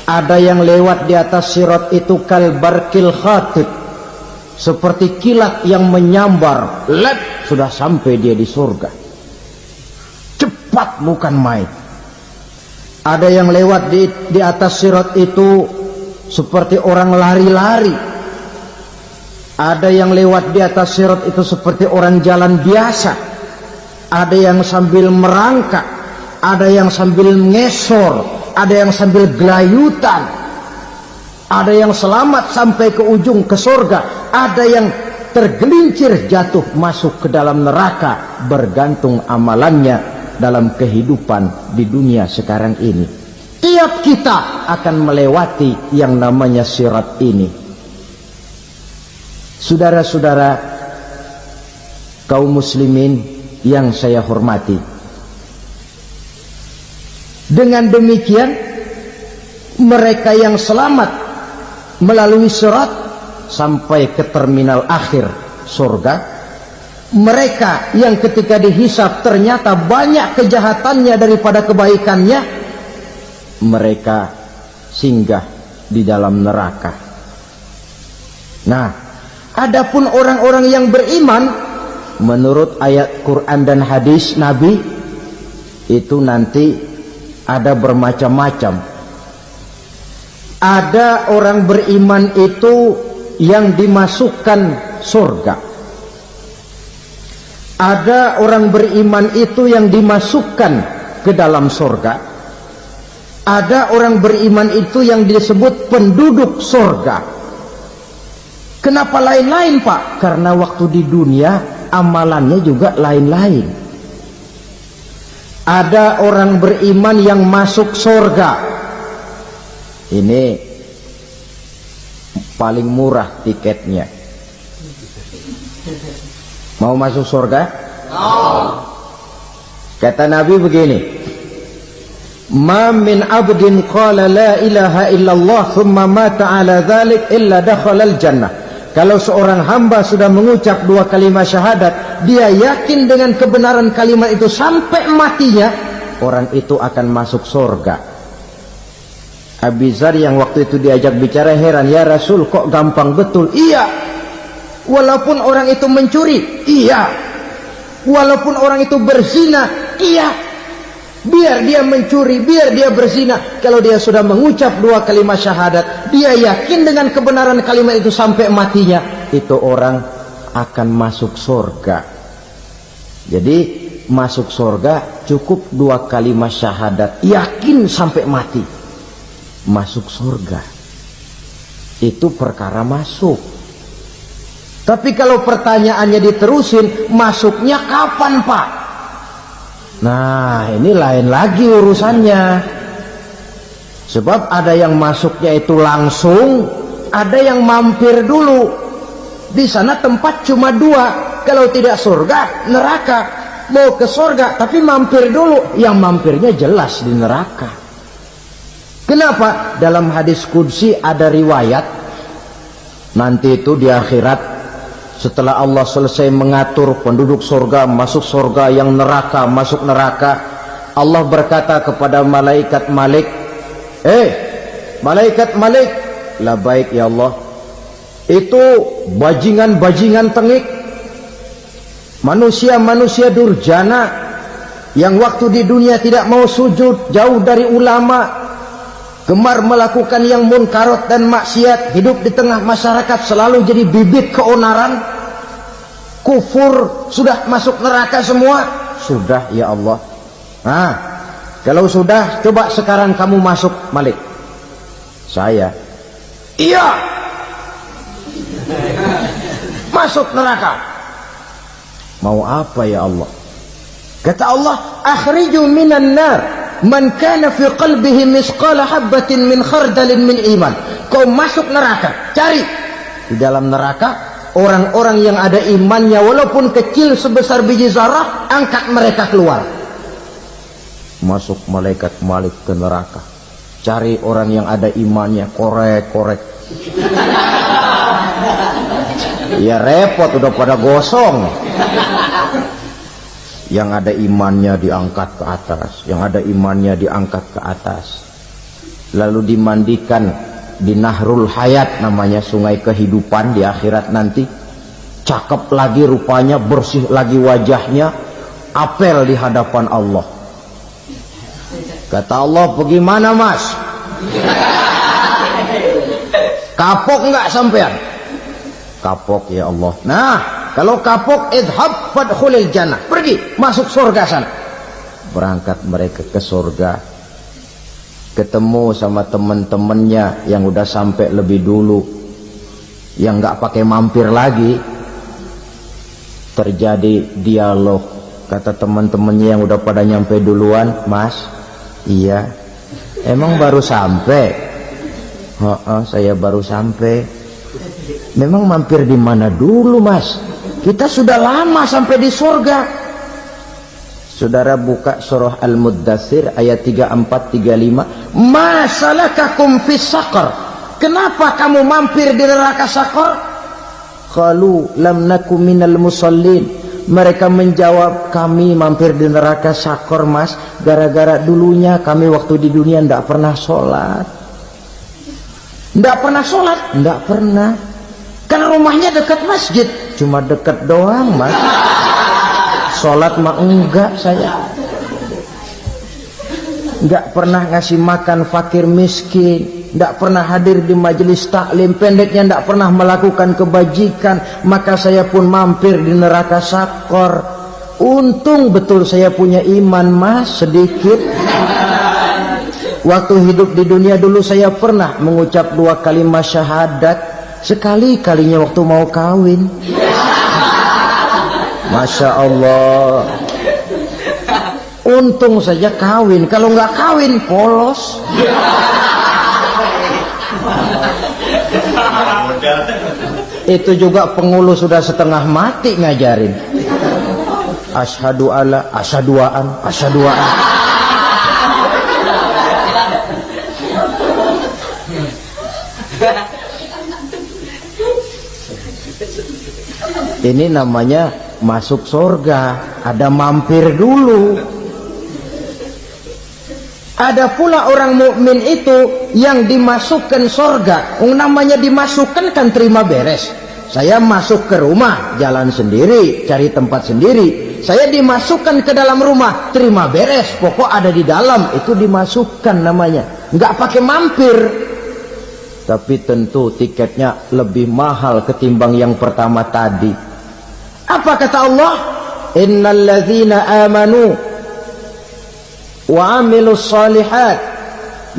Ada yang lewat di atas sirat itu kalbarkil khatib, seperti kilat yang menyambar, lep, sudah sampai dia di surga. Cepat bukan main. Ada yang lewat di atas sirat itu seperti orang lari-lari. Ada yang lewat di atas sirat itu seperti orang jalan biasa. Ada yang sambil merangkak, ada yang sambil ngesor, ada yang sambil gelayutan, ada yang selamat sampai ke ujung ke surga, ada yang tergelincir jatuh masuk ke dalam neraka, bergantung amalannya dalam kehidupan di dunia sekarang ini. Tiap kita akan melewati yang namanya sirat ini. Saudara-saudara kaum muslimin yang saya hormati, dengan demikian mereka yang selamat melalui sirat sampai ke terminal akhir surga, mereka yang ketika dihisab ternyata banyak kejahatannya daripada kebaikannya, mereka singgah di dalam neraka. Nah, adapun orang-orang yang beriman menurut ayat Quran dan hadis Nabi itu nanti ada bermacam-macam. Ada orang beriman itu yang dimasukkan surga. Ada orang beriman itu yang dimasukkan ke dalam surga. Ada orang beriman itu yang disebut penduduk surga. Kenapa lain-lain, Pak? Karena waktu di dunia amalannya juga lain-lain. Ada orang beriman yang masuk surga. Ini paling murah tiketnya. Mau masuk surga? Kata Nabi begini, ma min abdin qala la ilaha illallah thumma mata ala dhalik illa dakhalal jannah. Kalau seorang hamba sudah mengucap dua kalimat syahadat, dia yakin dengan kebenaran kalimat itu sampai matinya, orang itu akan masuk surga. Abi Dzar yang waktu itu diajak bicara heran, ya Rasul kok gampang betul? Iya, walaupun orang itu mencuri, iya, walaupun orang itu berzina, iya. Biar dia mencuri, biar dia berzina, kalau dia sudah mengucap dua kalimat syahadat, dia yakin dengan kebenaran kalimat itu sampai matinya, itu orang akan masuk surga. Jadi masuk surga cukup dua kalimat syahadat, yakin sampai mati, masuk surga. Itu perkara masuk. Tapi kalau pertanyaannya diterusin, masuknya kapan, Pak? Nah, ini lain lagi urusannya. Sebab ada yang masuknya itu langsung, ada yang mampir dulu. Di sana tempat cuma dua, kalau tidak surga, neraka. Mau ke surga tapi mampir dulu, yang mampirnya jelas di neraka. Kenapa? Dalam hadis qudsi ada riwayat, nanti itu di akhirat, setelah Allah selesai mengatur penduduk surga masuk surga, yang neraka masuk neraka, Allah berkata kepada malaikat Malik, malaikat Malik, labaik ya Allah, itu bajingan-bajingan tengik, manusia-manusia durjana yang waktu di dunia tidak mau sujud, jauh dari ulama, gemar melakukan yang munkarat dan maksiat, hidup di tengah masyarakat selalu jadi bibit keonaran. kufur, sudah masuk neraka semua? Sudah ya Allah. Nah, kalau sudah, coba sekarang kamu masuk, Malik. Saya, iya, masuk neraka. Mau apa ya Allah? Kata Allah, akhriju minan nar man kana fi qalbihi misqala habatin min khardalin min iman. Kau masuk neraka, cari di dalam neraka orang-orang yang ada imannya walaupun kecil sebesar biji zarah, angkat mereka keluar. Masuk malaikat Malik ke neraka, cari orang yang ada imannya, korek-korek. Ya repot, udah pada gosong. Yang ada imannya diangkat ke atas, yang ada imannya diangkat ke atas, lalu dimandikan di Nahrul Hayat, namanya sungai kehidupan di akhirat nanti. Cakep lagi rupanya, bersih lagi wajahnya, apel di hadapan Allah. Kata Allah, bagaimana mas? Kapok nggak sampean? Kapok ya Allah. Nah, kalau kapok, idhab fadkhulil jannah, pergi masuk surga sana. Berangkat mereka ke surga, ketemu sama teman-temannya yang udah sampai lebih dulu, yang nggak pakai mampir lagi. Terjadi dialog. Kata teman-temannya yang udah pada nyampe duluan, mas, iya, emang baru sampai? Saya baru sampai. Memang mampir di mana dulu mas? Kita sudah lama sampai di surga. Saudara buka surah Al-Muddathir ayat 34-35. Ma salakakum fis saqar? Kenapa kamu mampir di neraka Saqar? Qalu lam nakum minal musallin. Mereka menjawab, kami mampir di neraka Saqar mas, gara-gara dulunya kami waktu di dunia ndak pernah sholat. Ndak pernah sholat? Ndak pernah. Kan rumahnya dekat masjid, cuma dekat doang mas. Sholat mah enggak saya. Enggak pernah ngasih makan fakir miskin, enggak pernah hadir di majelis taklim, pendeknya enggak pernah melakukan kebajikan. Maka saya pun mampir di neraka Saqar. Untung betul saya punya iman mas, sedikit. Waktu hidup di dunia dulu saya pernah mengucap 2 kalimat syahadat, sekali-kalinya waktu mau kawin. Masya Allah. Untung saja kawin, kalau nggak kawin polos. Itu juga pengulu sudah setengah mati ngajarin. Asyhadu alla, asyaduaan, asyaduaan. Ini namanya masuk surga, ada mampir dulu. Ada pula orang mukmin itu yang dimasukkan surga. Namanya dimasukkan kan terima beres. Saya masuk ke rumah, jalan sendiri, cari tempat sendiri. Saya dimasukkan ke dalam rumah, terima beres, pokok ada di dalam, itu dimasukkan namanya. Nggak pakai mampir. Tapi tentu tiketnya lebih mahal ketimbang yang pertama tadi. Apa kata Allah? Innal ladzina amanu wa amilus salihat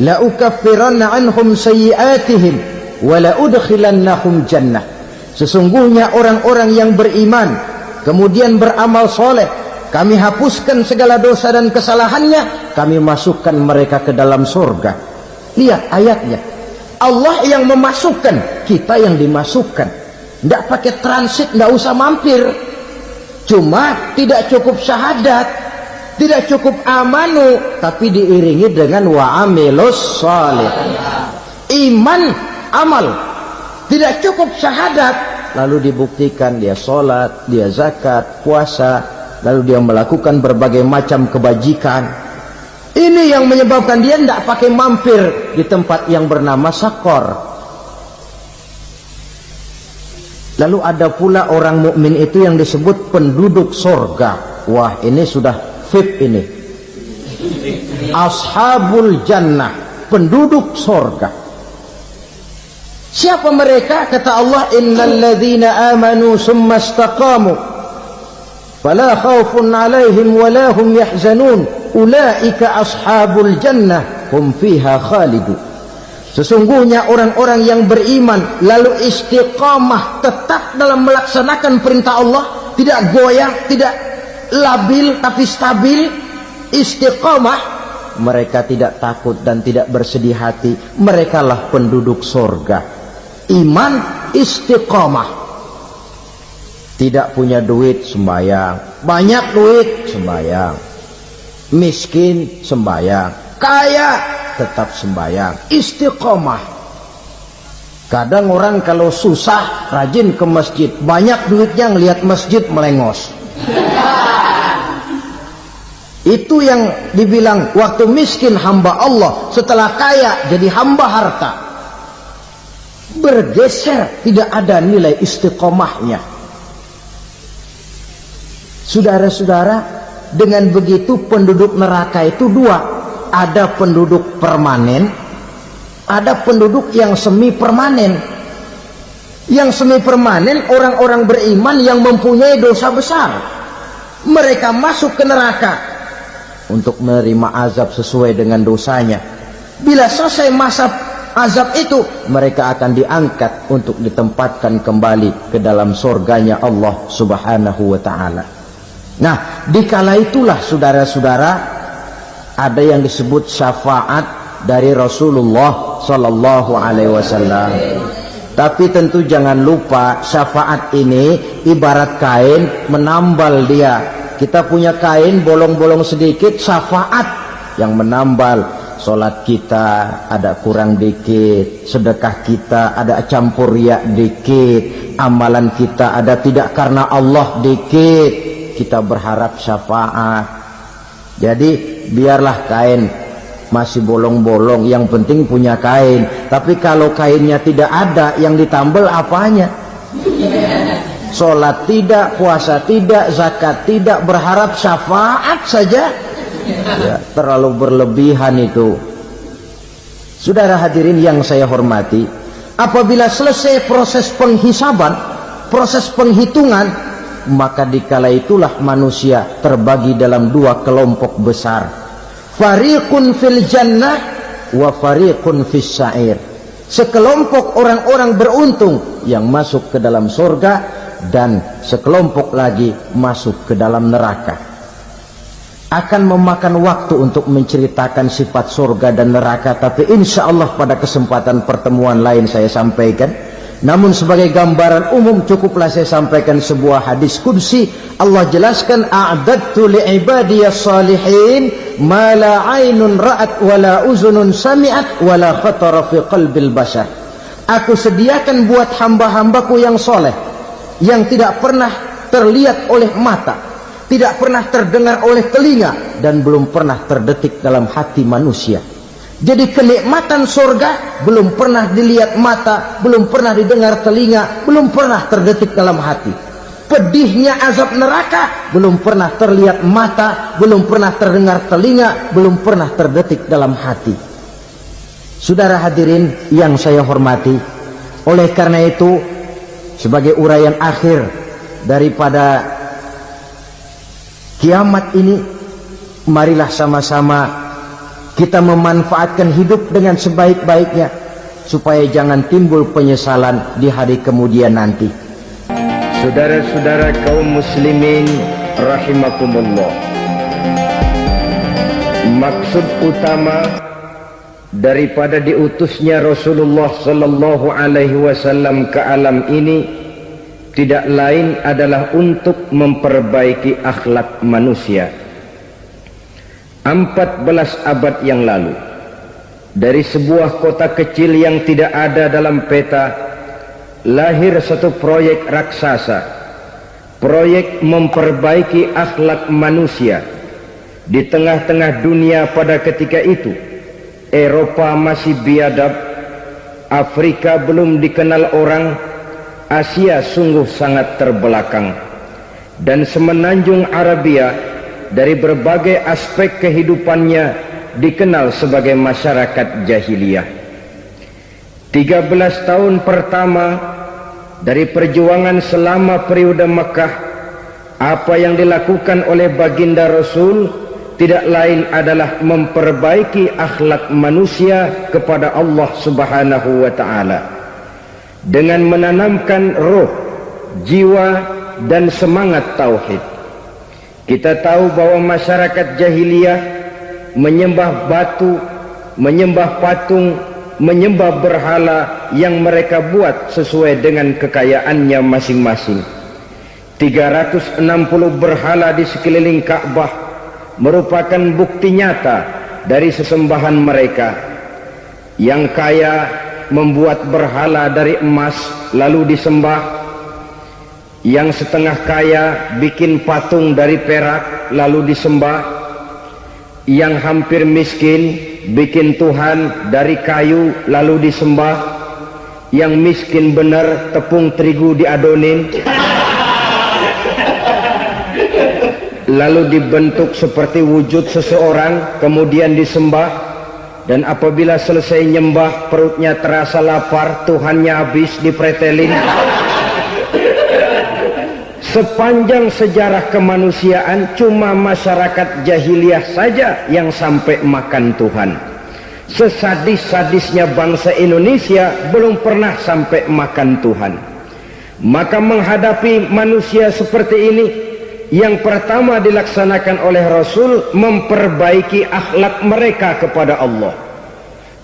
la ukaffiranna anhum sayyi'atihim wa la udkhilannahum jannah. Sesungguhnya orang-orang yang beriman kemudian beramal soleh, kami hapuskan segala dosa dan kesalahannya, kami masukkan mereka ke dalam surga. Lihat ayatnya, Allah yang memasukkan, kita yang dimasukkan. Tidak pakai transit, tidak usah mampir. Cuma tidak cukup syahadat, tidak cukup amanu, tapi diiringi dengan wa'amilus salih. Iman, amal. Tidak cukup syahadat, lalu dibuktikan dia sholat, dia zakat, puasa, lalu dia melakukan berbagai macam kebajikan. Ini yang menyebabkan dia tidak pakai mampir di tempat yang bernama Saqar. Lalu ada pula orang mukmin itu yang disebut penduduk surga. Wah, ini sudah VIP ini. Ashabul jannah, penduduk surga. Siapa mereka? Kata Allah, innal ladzina amanu summa istaqamu fala khaufun 'alaihim wa la hum yahzanun ulaika ashabul jannah hum fiha khalidun. Sesungguhnya orang-orang yang beriman lalu istiqamah tetap dalam melaksanakan perintah Allah, tidak goyang, tidak labil tapi stabil, istiqamah, mereka tidak takut dan tidak bersedih hati. Merekalah penduduk surga. Iman, istiqamah. Tidak punya duit, sembahyang. Banyak duit, sembahyang. Miskin, sembahyang. Kaya, tetap sembahyang. Istiqamah. Kadang orang kalau susah rajin ke masjid, banyak duitnya ngelihat masjid melengos. Itu yang dibilang waktu miskin hamba Allah, setelah kaya jadi hamba harta. Bergeser, tidak ada nilai istiqomahnya. Saudara-saudara, dengan begitu penduduk neraka itu dua. Ada penduduk permanen, ada penduduk yang semi permanen. Yang semi permanen orang-orang beriman yang mempunyai dosa besar. Mereka masuk ke neraka untuk menerima azab sesuai dengan dosanya. Bila selesai masa azab itu, mereka akan diangkat untuk ditempatkan kembali ke dalam surganya Allah Subhanahu wa ta'ala. Nah, dikala itulah saudara-saudara, ada yang disebut syafaat dari Rasulullah Sallallahu Alaihi Wasallam. Tapi tentu jangan lupa, syafaat ini ibarat kain menambal dia. Kita punya kain bolong-bolong sedikit, syafaat yang menambal. Solat kita ada kurang dikit, sedekah kita ada campur riak dikit, amalan kita ada tidak karena Allah dikit, kita berharap syafaat. Jadi biarlah kain masih bolong-bolong, yang penting punya kain. Tapi kalau kainnya tidak ada, yang ditambal apanya? Sholat tidak, puasa tidak, zakat tidak, berharap syafaat saja. Ya, terlalu berlebihan itu. Saudara hadirin yang saya hormati, apabila selesai proses penghisaban, proses penghitungan, maka dikala itulah manusia terbagi dalam dua kelompok besar. Fariqun fil jannah wa fariqun fis sa'ir. Sekelompok orang-orang beruntung yang masuk ke dalam surga, dan sekelompok lagi masuk ke dalam neraka. Akan memakan waktu untuk menceritakan sifat surga dan neraka, tapi insya Allah pada kesempatan pertemuan lain saya sampaikan. Namun sebagai gambaran umum cukuplah saya sampaikan sebuah hadis qudsi. Allah jelaskan, a'dadtu li'ibadiyas salihin ma la 'ainun ra'at wa la uzunun sami'at wa la khatara fi qalbil bashar. Aku sediakan buat hamba-hambaku yang soleh, yang tidak pernah terlihat oleh mata, tidak pernah terdengar oleh telinga, dan belum pernah terdetik dalam hati manusia. Jadi kenikmatan surga belum pernah dilihat mata, belum pernah didengar telinga, belum pernah terdetik dalam hati. Pedihnya azab neraka belum pernah terlihat mata, belum pernah terdengar telinga, belum pernah terdetik dalam hati. Saudara hadirin yang saya hormati, oleh karena itu sebagai uraian akhir daripada kiamat ini, marilah sama-sama kita memanfaatkan hidup dengan sebaik-baiknya, supaya jangan timbul penyesalan di hari kemudian nanti. Saudara-saudara kaum muslimin rahimakumullah, maksud utama daripada diutusnya Rasulullah sallallahu alaihi wasallam ke alam ini tidak lain adalah untuk memperbaiki akhlak manusia. 14 abad yang lalu, dari sebuah kota kecil yang tidak ada dalam peta, lahir satu proyek raksasa, proyek memperbaiki akhlak manusia. Di tengah-tengah dunia pada ketika itu, Eropa masih biadab, Afrika belum dikenal orang, Asia sungguh sangat terbelakang, dan semenanjung Arabia dari berbagai aspek kehidupannya dikenal sebagai masyarakat jahiliyah. 13 tahun pertama dari perjuangan selama periode Mekah Apa yang dilakukan oleh baginda Rasul tidak lain adalah memperbaiki akhlak manusia kepada Allah Subhanahu wa ta'ala dengan menanamkan roh, jiwa dan semangat tauhid. Kita tahu bahwa masyarakat jahiliyah menyembah batu, menyembah patung, menyembah berhala yang mereka buat sesuai dengan kekayaannya masing-masing. 360 berhala di sekeliling Ka'bah merupakan bukti nyata dari sesembahan mereka. Yang kaya membuat berhala dari emas lalu disembah, yang setengah kaya bikin patung dari perak lalu disembah, yang hampir miskin bikin Tuhan dari kayu lalu disembah, yang miskin benar tepung terigu diadonin lalu dibentuk seperti wujud seseorang kemudian disembah, dan apabila selesai nyembah perutnya terasa lapar, Tuhannya habis dipretelin. Sepanjang sejarah kemanusiaan cuma masyarakat jahiliyah saja yang sampai makan Tuhan. Sesadis-sadisnya bangsa Indonesia belum pernah sampai makan Tuhan. Maka menghadapi manusia seperti ini, yang pertama dilaksanakan oleh Rasul memperbaiki akhlak mereka kepada Allah,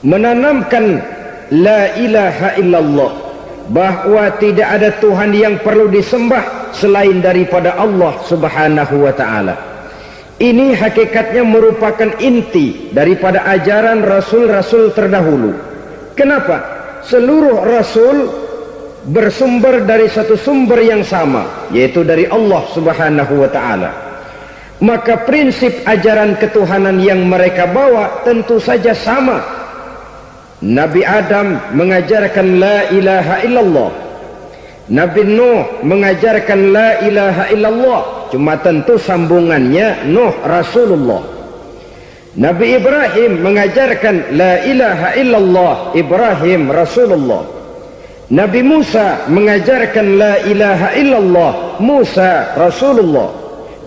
menanamkan la ilaha illallah, bahwa tidak ada Tuhan yang perlu disembah selain daripada Allah Subhanahu wa ta'ala. Ini hakikatnya merupakan inti daripada ajaran rasul-rasul terdahulu. Kenapa? Seluruh rasul bersumber dari satu sumber yang sama, yaitu dari Allah Subhanahu wa ta'ala. Maka prinsip ajaran ketuhanan yang mereka bawa tentu saja sama. Nabi Adam mengajarkan la ilaha illallah, Nabi Nuh mengajarkan la ilaha illallah, cuma tentu sambungannya Nuh Rasulullah. Nabi Ibrahim mengajarkan la ilaha illallah, Ibrahim Rasulullah. Nabi Musa mengajarkan la ilaha illallah, Musa Rasulullah.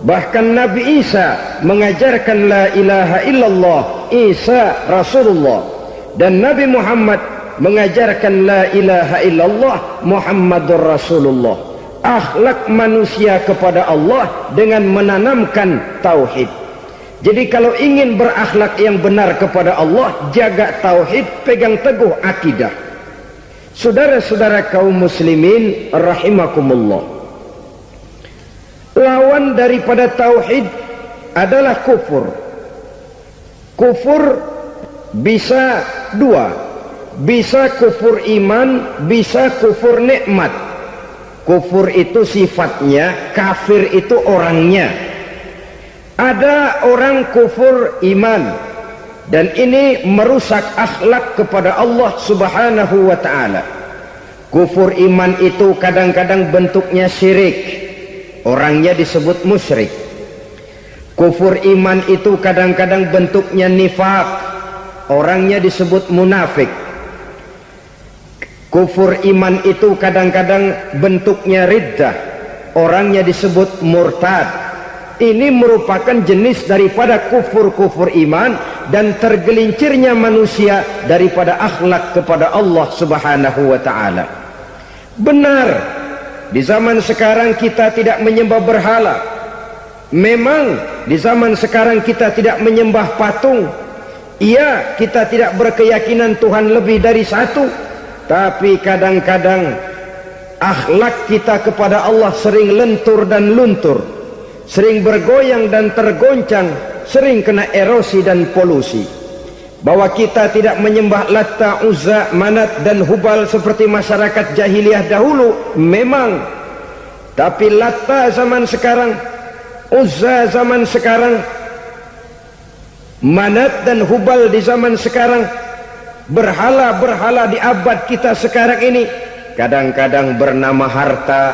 Bahkan Nabi Isa mengajarkan la ilaha illallah, Isa Rasulullah. Dan Nabi Muhammad mengajarkan la ilaha illallah, Muhammadur Rasulullah. Akhlak manusia kepada Allah dengan menanamkan tauhid. Jadi kalau ingin berakhlak yang benar kepada Allah, jaga tauhid, pegang teguh akidah. Saudara-saudara kaum muslimin rahimakumullah, lawan daripada tauhid adalah kufur. Kufur bisa dua, bisa kufur iman, bisa kufur nikmat. Kufur itu sifatnya, kafir itu orangnya. Ada orang kufur iman, dan ini merusak akhlak kepada Allah Subhanahu wa ta'ala. Kufur iman itu kadang-kadang bentuknya syirik, orangnya disebut musyrik. Kufur iman itu kadang-kadang bentuknya nifak, orangnya disebut munafik. Kufur iman itu kadang-kadang bentuknya riddah, orangnya disebut murtad. Ini merupakan jenis daripada kufur-kufur iman dan tergelincirnya manusia daripada akhlak kepada Allah Subhanahu wa ta'ala. Benar, di zaman sekarang kita tidak menyembah berhala. Memang di zaman sekarang kita tidak menyembah patung. Iya, kita tidak berkeyakinan Tuhan lebih dari satu. Tapi kadang-kadang akhlak kita kepada Allah sering lentur dan luntur, sering bergoyang dan tergoncang, sering kena erosi dan polusi. Bahwa kita tidak menyembah Latta, Uzza, Manat dan Hubal seperti masyarakat jahiliyah dahulu, memang. Tapi Latta zaman sekarang, Uzza zaman sekarang, Manat dan Hubal di zaman sekarang, berhala-berhala di abad kita sekarang ini, kadang-kadang bernama harta,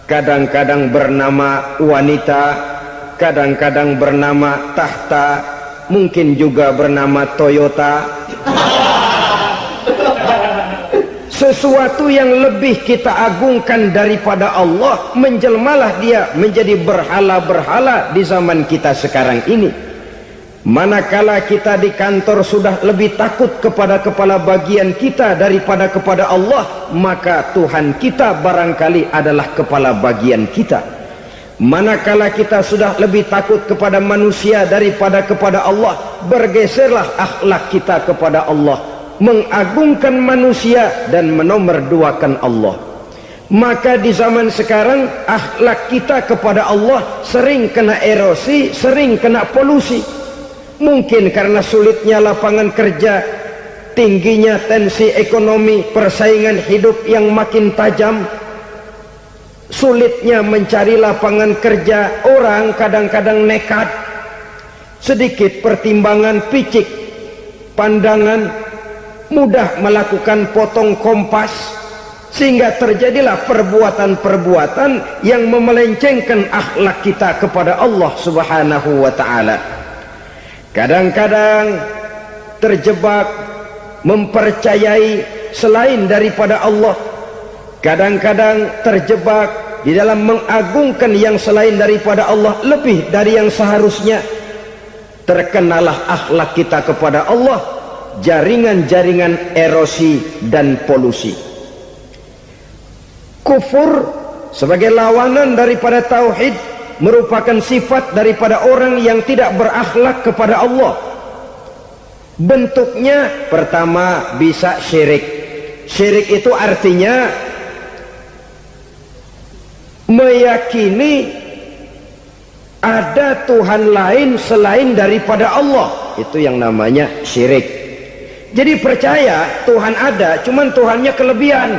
kadang-kadang bernama wanita, kadang-kadang bernama tahta, mungkin juga bernama Toyota. sesuatu yang lebih kita agungkan daripada Allah, menjelmalah dia menjadi berhala-berhala di zaman kita sekarang ini. Manakala kita di kantor sudah lebih takut kepada kepala bagian kita daripada kepada Allah, maka Tuhan kita barangkali adalah kepala bagian kita. Manakala kita sudah lebih takut kepada manusia daripada kepada Allah, bergeserlah akhlak kita kepada Allah, mengagungkan manusia dan menomorduakan Allah. Maka di zaman sekarang akhlak kita kepada Allah sering kena erosi, sering kena polusi. Mungkin karena sulitnya lapangan kerja, tingginya tensi ekonomi, persaingan hidup yang makin tajam, sulitnya mencari lapangan kerja, orang kadang-kadang nekat, sedikit pertimbangan, picik pandangan, mudah melakukan potong kompas, sehingga terjadilah perbuatan-perbuatan yang memelencengkan akhlak kita kepada Allah Subhanahu wa ta'ala. Kadang-kadang terjebak mempercayai selain daripada Allah, kadang-kadang terjebak di dalam mengagungkan yang selain daripada Allah lebih dari yang seharusnya. Terkenalah akhlak kita kepada Allah jaringan-jaringan erosi dan polusi. Kufur sebagai lawanan daripada tauhid merupakan sifat daripada orang yang tidak berakhlak kepada Allah. Bentuknya pertama bisa syirik. Syirik itu artinya meyakini ada Tuhan lain selain daripada Allah. Itu yang namanya syirik. Jadi percaya Tuhan ada, cuman Tuhannya kelebihan.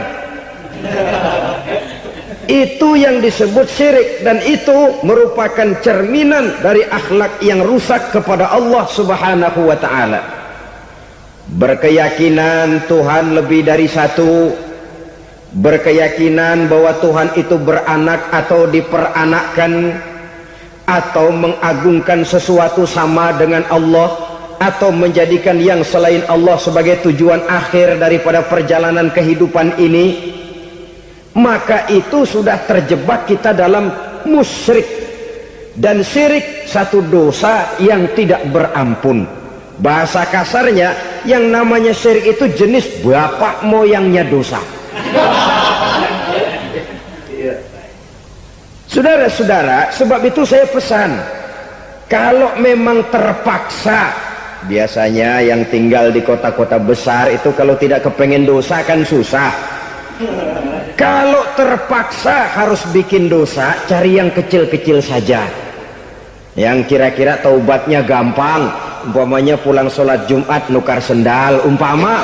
Itu yang disebut syirik, dan itu merupakan cerminan dari akhlak yang rusak kepada Allah Subhanahu wa ta'ala. Berkeyakinan Tuhan lebih dari satu, berkeyakinan bahwa Tuhan itu beranak atau diperanakkan, atau mengagungkan sesuatu sama dengan Allah, atau menjadikan yang selain Allah sebagai tujuan akhir daripada perjalanan kehidupan ini, maka itu sudah terjebak kita dalam musyrik. Dan syirik satu dosa yang tidak berampun. Bahasa kasarnya, yang namanya syirik itu jenis bapak moyangnya dosa. Saudara-saudara, sebab itu saya pesan, kalau memang terpaksa, biasanya yang tinggal di kota-kota besar itu kalau tidak kepengen dosa kan susah. Kalau terpaksa harus bikin dosa, cari yang kecil-kecil saja, yang kira-kira taubatnya gampang. Umpamanya pulang sholat Jumat nukar sendal, umpama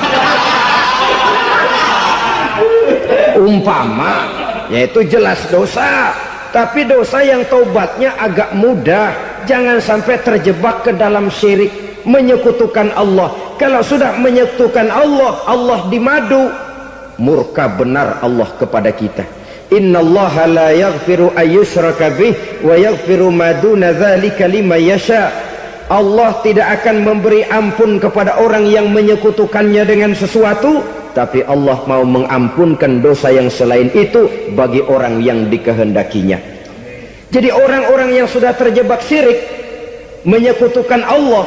yaitu jelas dosa. Tapi dosa yang taubatnya agak mudah. Jangan sampai terjebak ke dalam syirik, menyekutukan Allah. Kalau sudah menyekutukan Allah, Allah dimadu, murka benar Allah kepada kita. Innallaha la yaghfiru ayyushraka bih wa yaghfiru ma duna dzalika liman yasha. Allah tidak akan memberi ampun kepada orang yang menyekutukannya dengan sesuatu, tapi Allah mau mengampunkan dosa yang selain itu bagi orang yang dikehendakinya. Jadi orang-orang yang sudah terjebak syirik, menyekutukan Allah,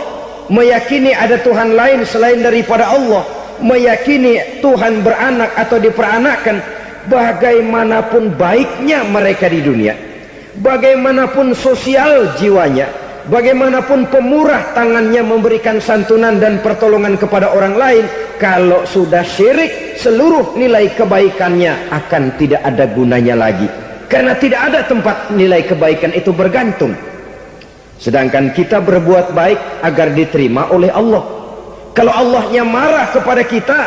meyakini ada Tuhan lain selain daripada Allah, meyakini Tuhan beranak atau diperanakkan, bagaimanapun baiknya mereka di dunia, bagaimanapun sosial jiwanya, bagaimanapun pemurah tangannya memberikan santunan dan pertolongan kepada orang lain, kalau sudah syirik, seluruh nilai kebaikannya akan tidak ada gunanya lagi, karena tidak ada tempat nilai kebaikan itu bergantung. Sedangkan kita berbuat baik agar diterima oleh Allah. Kalau Allahnya marah kepada kita,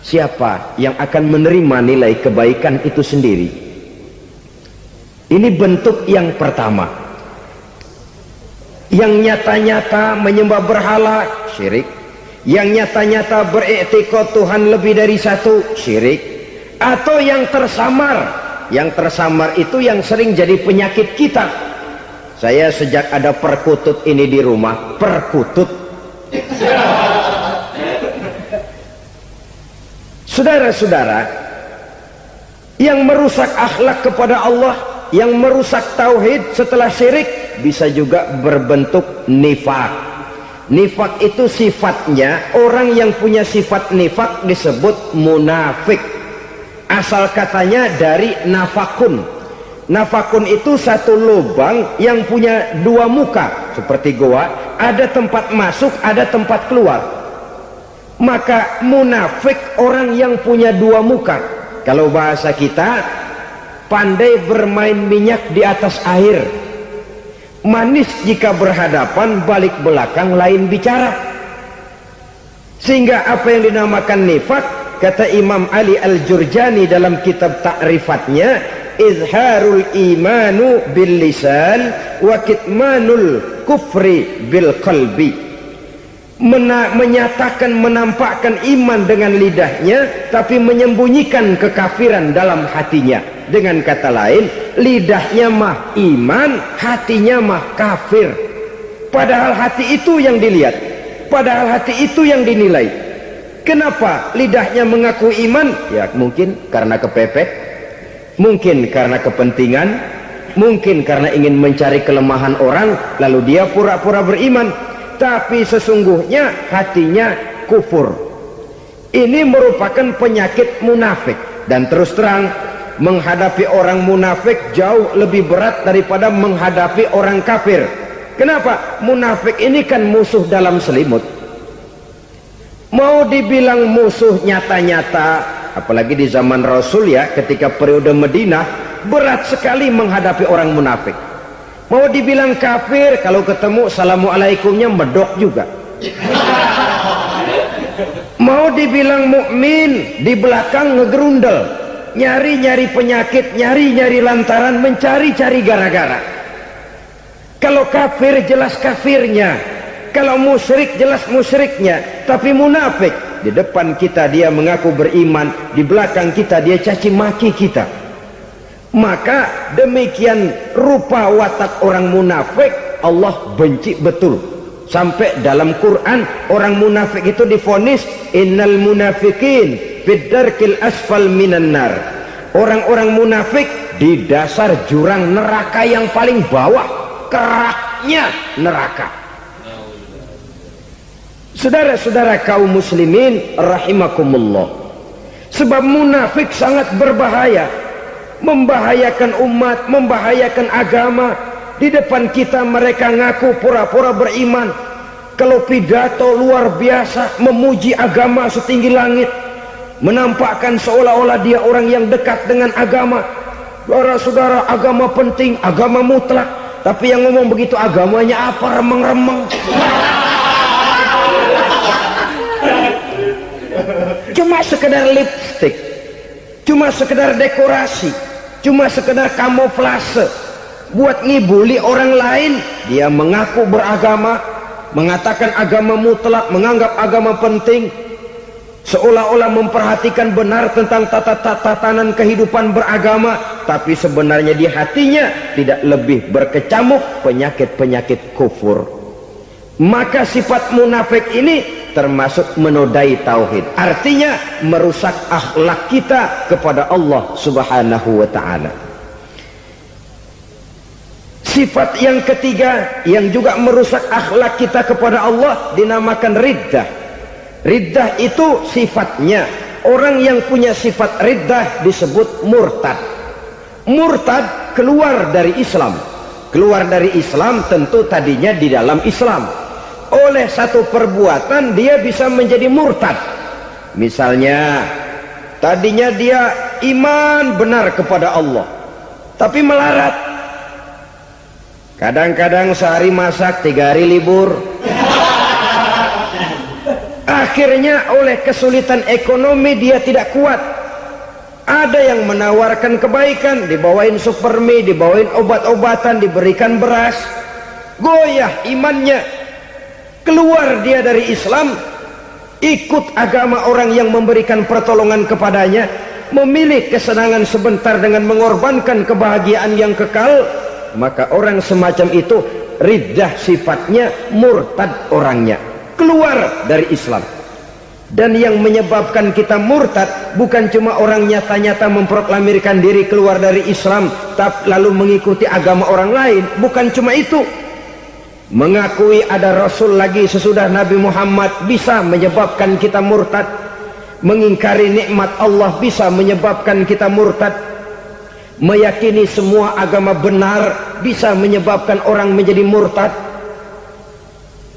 siapa yang akan menerima nilai kebaikan itu sendiri? Ini bentuk yang pertama. Yang nyata-nyata menyembah berhala, syirik. Yang nyata-nyata beriktikad Tuhan lebih dari satu, syirik. Atau yang tersamar. Yang tersamar itu yang sering jadi penyakit kita. Saya sejak ada perkutut ini di rumah, perkutut, Saudara-saudara, yang merusak akhlak kepada Allah, yang merusak tauhid setelah syirik, bisa juga berbentuk nifak. Nifak itu sifatnya, orang yang punya sifat nifak disebut munafik. Asal katanya dari nafakun. Nafakun itu satu lubang yang punya dua muka, seperti goa, ada tempat masuk, ada tempat keluar. Maka munafik orang yang punya dua muka. Kalau bahasa kita, pandai bermain minyak di atas air, manis jika berhadapan, balik belakang lain bicara. Sehingga apa yang dinamakan nifak, kata Imam Ali Al-Jurjani dalam kitab ta'rifatnya, izharul imanu bil lisan wa kitmanul kufri bil qalbi. Menyatakan, menampakkan iman dengan lidahnya, tapi menyembunyikan kekafiran dalam hatinya. Dengan kata lain, lidahnya mah iman, hatinya mah kafir. Padahal hati itu yang dilihat, padahal hati itu yang dinilai. Kenapa lidahnya mengaku iman? Ya mungkin karena kepepet, mungkin karena kepentingan, mungkin karena ingin mencari kelemahan orang, lalu dia pura-pura beriman. Tapi sesungguhnya hatinya kufur. Ini merupakan penyakit munafik. Dan terus terang, menghadapi orang munafik jauh lebih berat daripada menghadapi orang kafir. Kenapa? Munafik ini kan musuh dalam selimut. Mau dibilang musuh nyata-nyata, apalagi di zaman Rasul ya, ketika periode Madinah, berat sekali menghadapi orang munafik. Mau dibilang kafir, kalau ketemu assalamualaikumnya medok juga. Mau dibilang mukmin, di belakang ngegerundel, nyari-nyari penyakit, nyari-nyari lantaran, mencari-cari gara-gara. Kalau kafir jelas kafirnya, kalau musyrik jelas musyriknya. Tapi munafik, di depan kita dia mengaku beriman, di belakang kita dia caci maki kita. Maka demikian rupa watak orang munafik Allah benci betul. Sampai dalam Quran orang munafik itu divonis innal munafikin fid darkil asfal minan nar. Orang-orang munafik di dasar jurang neraka yang paling bawah, keraknya neraka. Saudara-saudara kaum muslimin rahimakumullah, sebab munafik sangat berbahaya, membahayakan umat, membahayakan agama. Di depan kita mereka ngaku pura-pura beriman, kalau pidato luar biasa, memuji agama setinggi langit, menampakkan seolah-olah dia orang yang dekat dengan agama. Saudara-saudara, agama penting, agama mutlak. Tapi yang ngomong begitu agamanya apa, remeng-remeng. Cuma sekedar lipstick, cuma sekedar dekorasi, cuma sekedar kamuflase buat ngibuli orang lain. Dia mengaku beragama, mengatakan agama mutlak, menganggap agama penting, seolah-olah memperhatikan benar tentang tatanan kehidupan beragama, tapi sebenarnya di hatinya tidak lebih berkecamuk penyakit-penyakit kufur. Maka sifat munafik ini termasuk menodai tauhid, artinya merusak akhlak kita kepada Allah Subhanahu wa ta'ala. Sifat yang ketiga yang juga merusak akhlak kita kepada Allah dinamakan riddah. Riddah itu sifatnya, orang yang punya sifat riddah disebut murtad. Murtad keluar dari Islam. Keluar dari Islam tentu tadinya di dalam Islam. Oleh satu perbuatan dia bisa menjadi murtad. Misalnya tadinya dia iman benar kepada Allah, tapi melarat. Kadang-kadang sehari masak, 3 hari libur. Akhirnya oleh kesulitan ekonomi dia tidak kuat. Ada yang menawarkan kebaikan, dibawain supermi, dibawain obat-obatan, diberikan beras. Goyah imannya. Keluar dia dari Islam, ikut agama orang yang memberikan pertolongan kepadanya, memilih kesenangan sebentar dengan mengorbankan kebahagiaan yang kekal. Maka orang semacam itu riddah sifatnya, murtad orangnya, keluar dari Islam. Dan yang menyebabkan kita murtad bukan cuma orang nyata-nyata memproklamirkan diri keluar dari Islam lalu mengikuti agama orang lain, bukan cuma itu. Mengakui ada Rasul lagi sesudah Nabi Muhammad bisa menyebabkan kita murtad. Mengingkari nikmat Allah bisa menyebabkan kita murtad. Meyakini semua agama benar bisa menyebabkan orang menjadi murtad.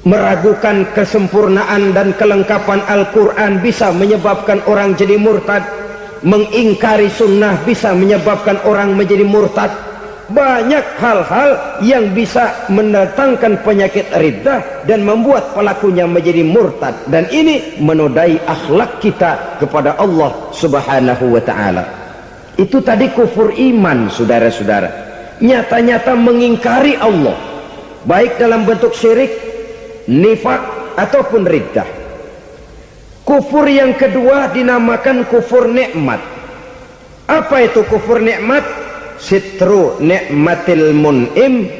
Meragukan kesempurnaan dan kelengkapan Al-Quran bisa menyebabkan orang jadi murtad. Mengingkari sunnah bisa menyebabkan orang menjadi murtad. Banyak hal-hal yang bisa mendatangkan penyakit riddah dan membuat pelakunya menjadi murtad, dan ini menodai akhlak kita kepada Allah Subhanahu wa ta'ala. Itu tadi kufur iman, saudara-saudara, nyata-nyata mengingkari Allah, baik dalam bentuk syirik, nifak ataupun riddah. Kufur yang kedua dinamakan kufur nikmat. Apa itu kufur nikmat? Sitru ni'matil mun'im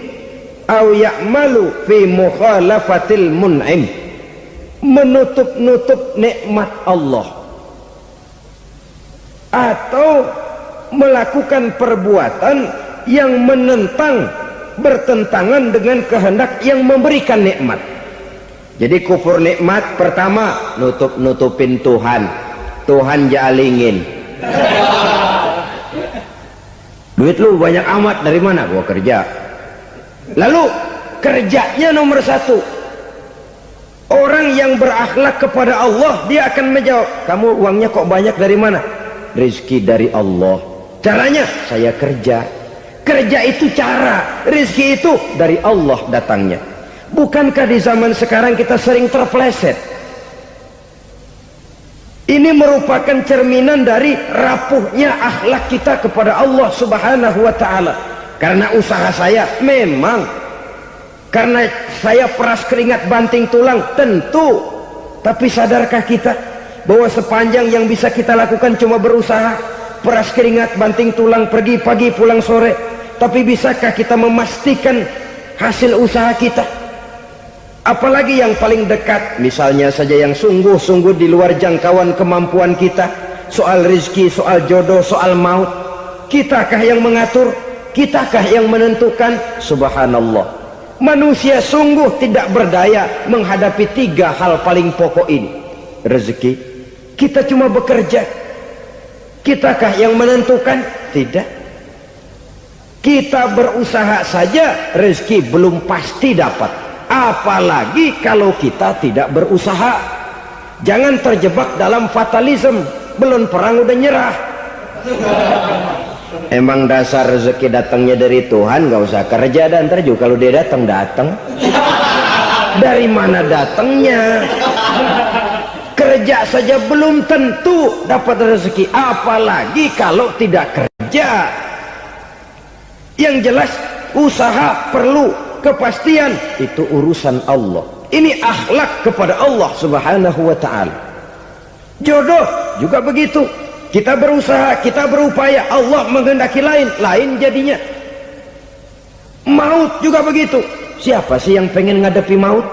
au ya'malu fi mukhalafatil mun'im. Menutup-nutup nikmat Allah atau melakukan perbuatan yang menentang, bertentangan dengan kehendak yang memberikan nikmat. Jadi kufur nikmat pertama, nutup-nutupin Tuhan jalingin. Duit lu banyak amat, dari mana? Gua kerja. Lalu kerjanya nomor satu. Orang yang berakhlak kepada Allah, dia akan menjawab, kamu uangnya kok banyak, dari mana? Rezeki dari Allah. Caranya, saya kerja. Kerja itu cara, rezeki itu dari Allah datangnya. Bukankah di zaman sekarang kita sering terpleset? Ini merupakan cerminan dari rapuhnya akhlak kita kepada Allah Subhanahu wa ta'ala. Karena usaha saya memang, karena saya peras keringat banting tulang, tentu. Tapi sadarkah kita bahwa sepanjang yang bisa kita lakukan cuma berusaha, peras keringat banting tulang, pergi pagi pulang sore? Tapi bisakah kita memastikan hasil usaha kita? Apalagi yang paling dekat, misalnya saja yang sungguh-sungguh di luar jangkauan kemampuan kita, soal rezeki, soal jodoh, soal maut, kitakah yang mengatur? Kitakah yang menentukan? Subhanallah, manusia sungguh tidak berdaya menghadapi tiga hal paling pokok ini. Rezeki, kita cuma bekerja. Kitakah yang menentukan? Tidak. Kita berusaha saja, rezeki belum pasti dapat. Apalagi kalau kita tidak berusaha. Jangan terjebak dalam fatalisme, belum perang udah nyerah. Emang dasar rezeki datangnya dari Tuhan, gak usah kerja, dan ntar juga kalau dia datang. Dari mana datangnya? Kerja saja belum tentu dapat rezeki, apalagi kalau tidak kerja. Yang jelas usaha perlu, kepastian itu urusan Allah. Ini akhlak kepada Allah Subhanahu wa ta'ala. Jodoh juga begitu, kita berusaha, kita berupaya, Allah menghendaki lain jadinya. Maut juga begitu. Siapa sih yang pengen ngadepi maut?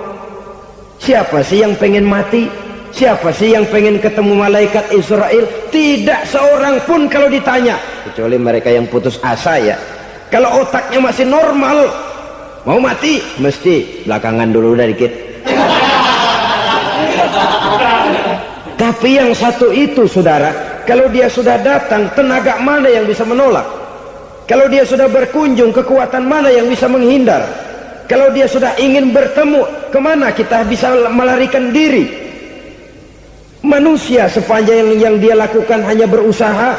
Siapa sih yang pengen mati? Siapa sih yang pengen ketemu malaikat Israel? Tidak seorang pun kalau ditanya, kecuali mereka yang putus asa ya. Kalau otaknya masih normal, mau mati mesti belakangan dulu dah dikit. Tapi yang satu itu, saudara, kalau dia sudah datang, tenaga mana yang bisa menolak? Kalau dia sudah berkunjung, kekuatan mana yang bisa menghindar? Kalau dia sudah ingin bertemu, kemana kita bisa melarikan diri? Manusia sepanjang yang dia lakukan hanya berusaha,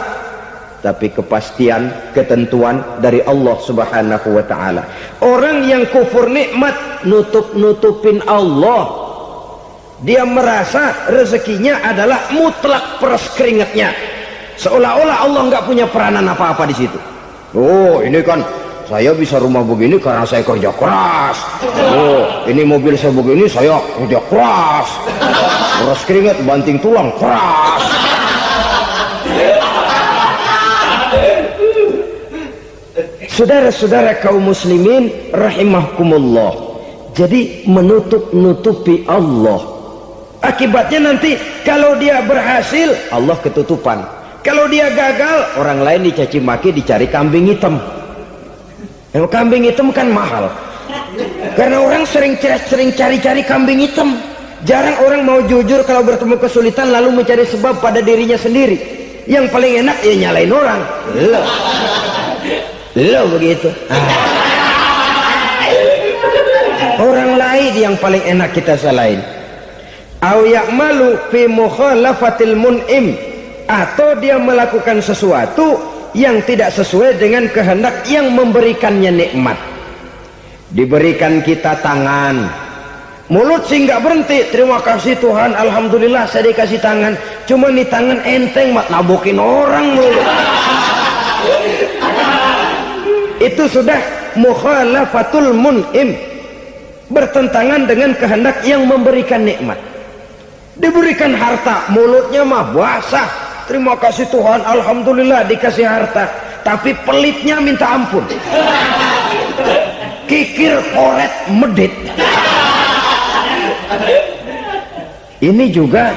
tapi kepastian, ketentuan dari Allah Subhanahu wa ta'ala. Orang yang kufur nikmat, nutupin Allah. Dia merasa rezekinya adalah mutlak peras keringatnya, seolah-olah Allah nggak punya peranan apa-apa di situ. Oh, ini kan saya bisa rumah begini karena saya kerja keras. Oh, ini mobil saya begini, saya kerja keras. Peras keringat, banting tulang, keras. Saudara-saudara kaum muslimin rahimahkumullah, jadi menutup-nutupi Allah, akibatnya nanti kalau dia berhasil, Allah ketutupan. Kalau dia gagal, orang lain dicaci maki, dicari kambing hitam. Yang kambing hitam kan mahal. Karena orang sering cari-cari kambing hitam. Jarang orang mau jujur kalau bertemu kesulitan lalu mencari sebab pada dirinya sendiri. Yang paling enak ya nyalain orang. Lo begitu. Orang lain yang paling enak kita salahin. Au ya'malu fi mukhalafatil mun'im, atau dia melakukan sesuatu yang tidak sesuai dengan kehendak yang memberikannya nikmat. Diberikan kita tangan, mulut sih nggak berhenti, terima kasih Tuhan, alhamdulillah saya dikasih tangan. Cuma nih tangan enteng mak nabokin orang mulu. Itu sudah mukhalafatul mun'im, bertentangan dengan kehendak yang memberikan nikmat. Diberikan harta, mulutnya mah basah, terima kasih Tuhan, alhamdulillah dikasih harta, tapi pelitnya minta ampun, kikir koret medit. Ini juga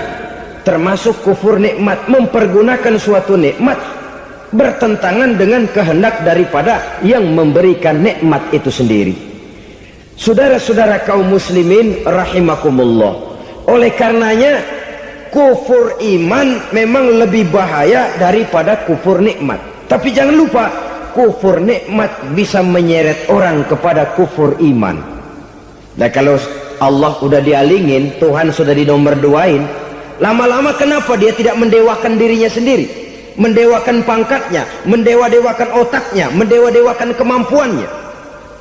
termasuk kufur nikmat, mempergunakan suatu nikmat bertentangan dengan kehendak daripada yang memberikan nikmat itu sendiri. Saudara-saudara kaum muslimin rahimakumullah, oleh karenanya kufur iman memang lebih bahaya daripada kufur nikmat. Tapi jangan lupa, kufur nikmat bisa menyeret orang kepada kufur iman. Nah kalau Allah udah dialingin, Tuhan sudah dinomor duain, lama-lama kenapa dia tidak mendewakan dirinya sendiri, mendewakan pangkatnya, mendewa-dewakan otaknya, mendewa-dewakan kemampuannya?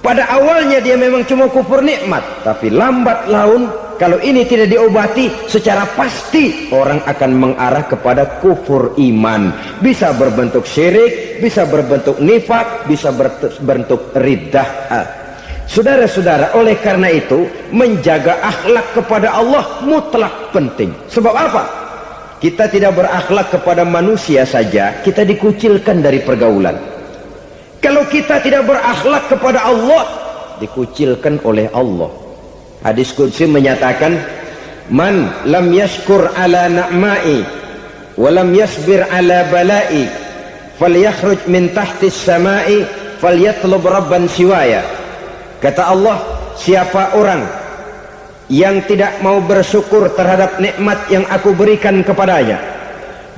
Pada awalnya dia memang cuma kufur nikmat, tapi lambat laun kalau ini tidak diobati secara pasti, orang akan mengarah kepada kufur iman. Bisa berbentuk syirik, bisa berbentuk nifak, bisa berbentuk riddah. Saudara-saudara, oleh karena itu menjaga akhlak kepada Allah mutlak penting. Sebab apa? Kita tidak berakhlak kepada manusia saja, kita dikucilkan dari pergaulan. Kalau kita tidak berakhlak kepada Allah, dikucilkan oleh Allah. Hadis qudsi menyatakan, man lam yashkur ala na'mai wa lam yasbir ala balai falyakhruj min tahtis samai falyatlub rabban siwaya. Kata Allah, siapa orang yang tidak mau bersyukur terhadap nikmat yang aku berikan kepadanya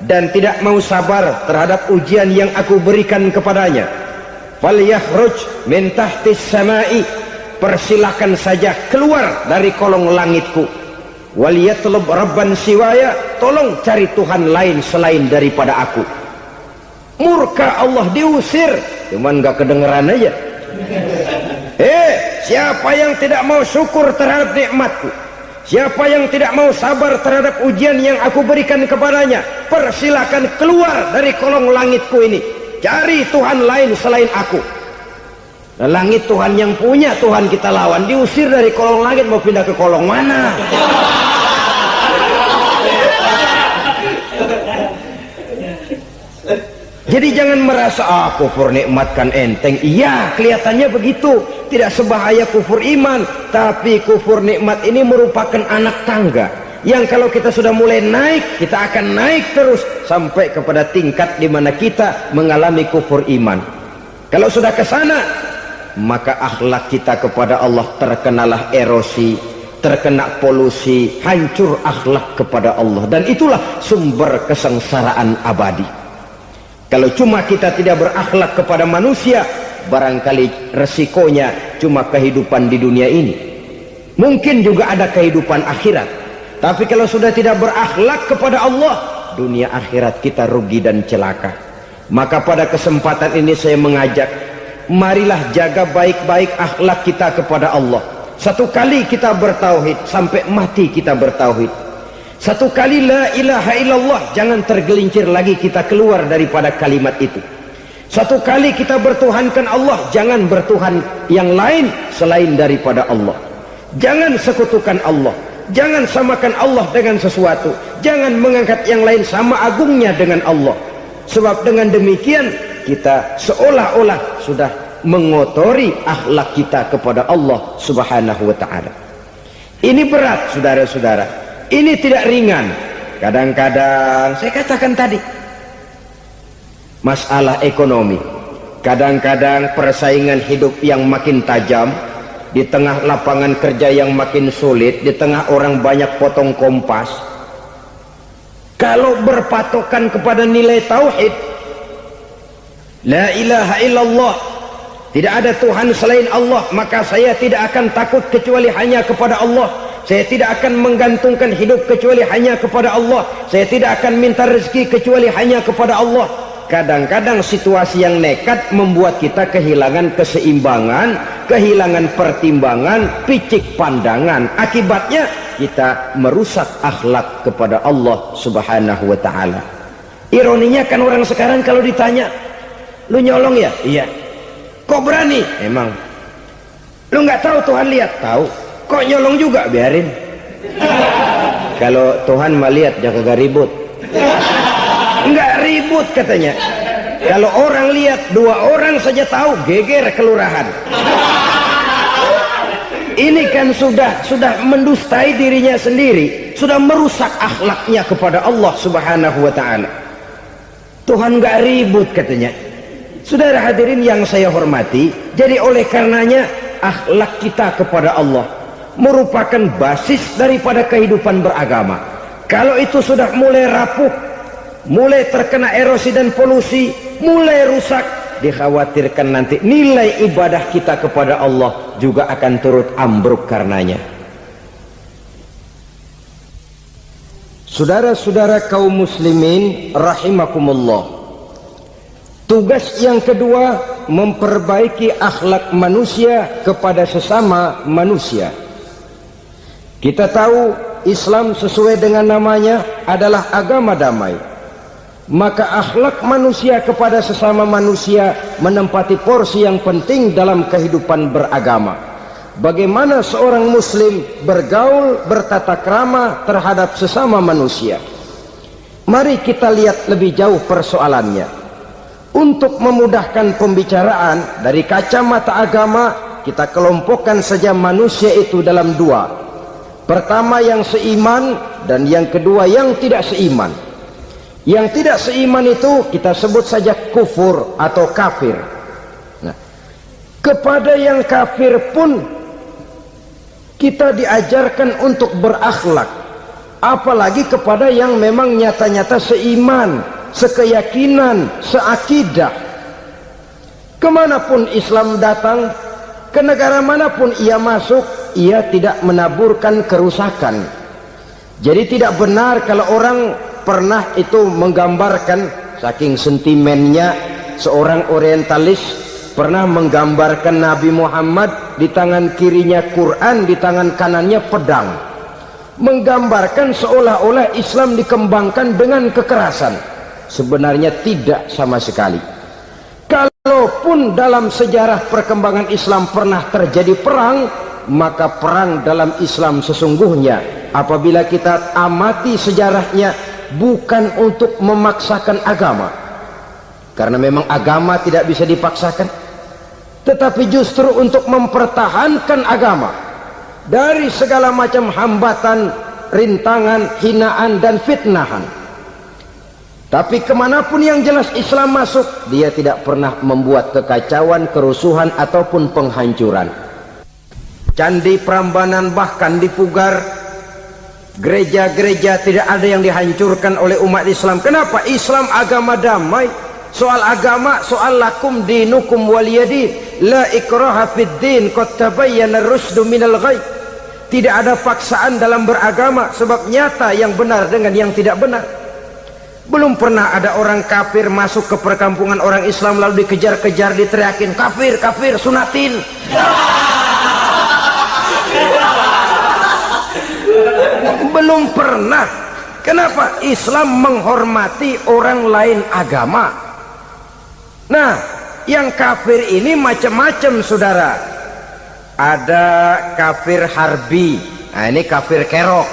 dan tidak mau sabar terhadap ujian yang aku berikan kepadanya, falyakhruj min tahtis samai, persilahkan saja keluar dari kolong langitku, waliyatlub rabban siwaya, tolong cari Tuhan lain selain daripada aku. Murka Allah, diusir, cuman gak kedengeran aja. Siapa yang tidak mau syukur terhadap nikmatku, siapa yang tidak mau sabar terhadap ujian yang aku berikan kepadanya, persilahkan keluar dari kolong langitku ini, cari Tuhan lain selain aku. Nah, langit Tuhan yang punya, Tuhan kita lawan, diusir dari kolong langit, mau pindah ke kolong mana? Jadi jangan merasa kufur nikmat kan enteng. Iya, kelihatannya begitu, tidak sebahaya kufur iman. Tapi kufur nikmat ini merupakan anak tangga yang kalau kita sudah mulai naik, kita akan naik terus sampai kepada tingkat di mana kita mengalami kufur iman. Kalau sudah ke sana, maka akhlak kita kepada Allah terkenalah erosi, terkena polusi, hancur akhlak kepada Allah, dan itulah sumber kesengsaraan abadi. Kalau cuma kita tidak berakhlak kepada manusia, barangkali resikonya cuma kehidupan di dunia ini. Mungkin juga ada kehidupan akhirat. Tapi kalau sudah tidak berakhlak kepada Allah, dunia akhirat kita rugi dan celaka. Maka pada kesempatan ini saya mengajak, marilah jaga baik-baik akhlak kita kepada Allah. Satu kali kita bertauhid, sampai mati kita bertauhid. Satu kali la ilaha illallah, jangan tergelincir lagi kita keluar daripada kalimat itu. Satu kali kita bertuhankan Allah, jangan bertuhan yang lain selain daripada Allah. Jangan sekutukan Allah, jangan samakan Allah dengan sesuatu, jangan mengangkat yang lain sama agungnya dengan Allah. Sebab dengan demikian kita seolah-olah sudah mengotori akhlak kita kepada Allah subhanahu wa ta'ala. Ini berat, saudara-saudara, ini tidak ringan. Kadang-kadang saya katakan tadi, masalah ekonomi. Kadang-kadang persaingan hidup yang makin tajam, di tengah lapangan kerja yang makin sulit, di tengah orang banyak potong kompas. Kalau berpatokan kepada nilai tauhid, la ilaha illallah, tidak ada Tuhan selain Allah, maka saya tidak akan takut kecuali hanya kepada Allah. Saya tidak akan menggantungkan hidup kecuali hanya kepada Allah. Saya tidak akan minta rezeki kecuali hanya kepada Allah. Kadang-kadang situasi yang nekat membuat kita kehilangan keseimbangan, kehilangan pertimbangan, picik pandangan. Akibatnya kita merusak akhlak kepada Allah Subhanahu wa ta'ala. Ironinya kan orang sekarang kalau ditanya, lu nyolong ya? Iya. Kok berani? Emang. Lu nggak tahu Tuhan lihat? Tahu. Kok nyolong juga? Biarin. Kalau Tuhan mah lihat, jangan gak ribut. Nggak ribut katanya. Kalau orang lihat, 2 orang saja tahu, geger kelurahan. Ini kan sudah mendustai dirinya sendiri, sudah merusak akhlaknya kepada Allah Subhanahu wa ta'ala. Tuhan nggak ribut katanya. Saudara hadirin yang saya hormati, jadi oleh karenanya akhlak kita kepada Allah merupakan basis daripada kehidupan beragama. Kalau itu sudah mulai rapuh, mulai terkena erosi dan polusi, mulai rusak, dikhawatirkan nanti nilai ibadah kita kepada Allah juga akan turut ambruk karenanya. Saudara-saudara kaum muslimin rahimakumullah, tugas yang kedua memperbaiki akhlak manusia kepada sesama manusia. Kita tahu Islam sesuai dengan namanya adalah agama damai. Maka akhlak manusia kepada sesama manusia menempati porsi yang penting dalam kehidupan beragama. Bagaimana seorang muslim bergaul, bertata krama terhadap sesama manusia. Mari kita lihat lebih jauh persoalannya. Untuk memudahkan pembicaraan dari kacamata agama, kita kelompokkan saja manusia itu dalam 2. Pertama yang seiman, dan yang kedua yang tidak seiman. Yang tidak seiman itu kita sebut saja kufur atau kafir. Nah, kepada yang kafir pun kita diajarkan untuk berakhlak, apalagi kepada yang memang nyata-nyata seiman, sekeyakinan, seakidah. Kemanapun Islam datang, ke negara manapun ia masuk, ia tidak menaburkan kerusakan. Jadi tidak benar kalau orang pernah itu menggambarkan, saking sentimennya seorang orientalis pernah menggambarkan Nabi Muhammad di tangan kirinya Quran, di tangan kanannya pedang, menggambarkan seolah-olah Islam dikembangkan dengan kekerasan. Sebenarnya tidak sama sekali. Kalaupun dalam sejarah perkembangan Islam pernah terjadi perang, maka perang dalam Islam sesungguhnya apabila kita amati sejarahnya bukan untuk memaksakan agama, karena memang agama tidak bisa dipaksakan, tetapi justru untuk mempertahankan agama dari segala macam hambatan, rintangan, hinaan dan fitnahan. Tapi kemanapun yang jelas Islam masuk, dia tidak pernah membuat kekacauan, kerusuhan ataupun penghancuran. Candi Prambanan bahkan dipugar, gereja-gereja tidak ada yang dihancurkan oleh umat Islam. Kenapa? Islam agama damai. Soal agama, soal lakum dinukum waliyadin, la ikraha fid din, qad tabayyana ar-rusdu minal ghayy. Tidak ada paksaan dalam beragama, sebab nyata yang benar dengan yang tidak benar. Belum pernah ada orang kafir masuk ke perkampungan orang Islam lalu dikejar-kejar, diteriakin kafir, kafir, sunatin. Belum pernah. Kenapa? Islam menghormati orang lain agama. Nah, yang kafir ini macam-macam saudara. Ada kafir harbi, nah ini kafir kerok.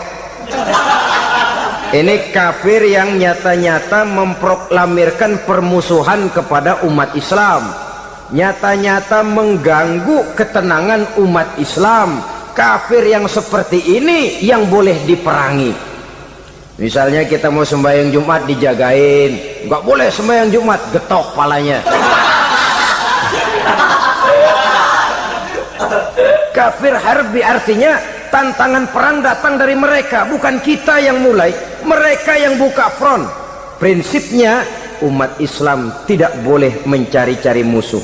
Ini kafir yang nyata-nyata memproklamirkan permusuhan kepada umat Islam, nyata-nyata mengganggu ketenangan umat Islam. Kafir yang seperti ini yang boleh diperangi. Misalnya kita mau sembahyang Jumat dijagain, nggak boleh sembahyang Jumat, getok palanya. Kafir harbi artinya tantangan perang datang dari mereka, bukan kita yang mulai, mereka yang buka front. Prinsipnya umat Islam tidak boleh mencari-cari musuh,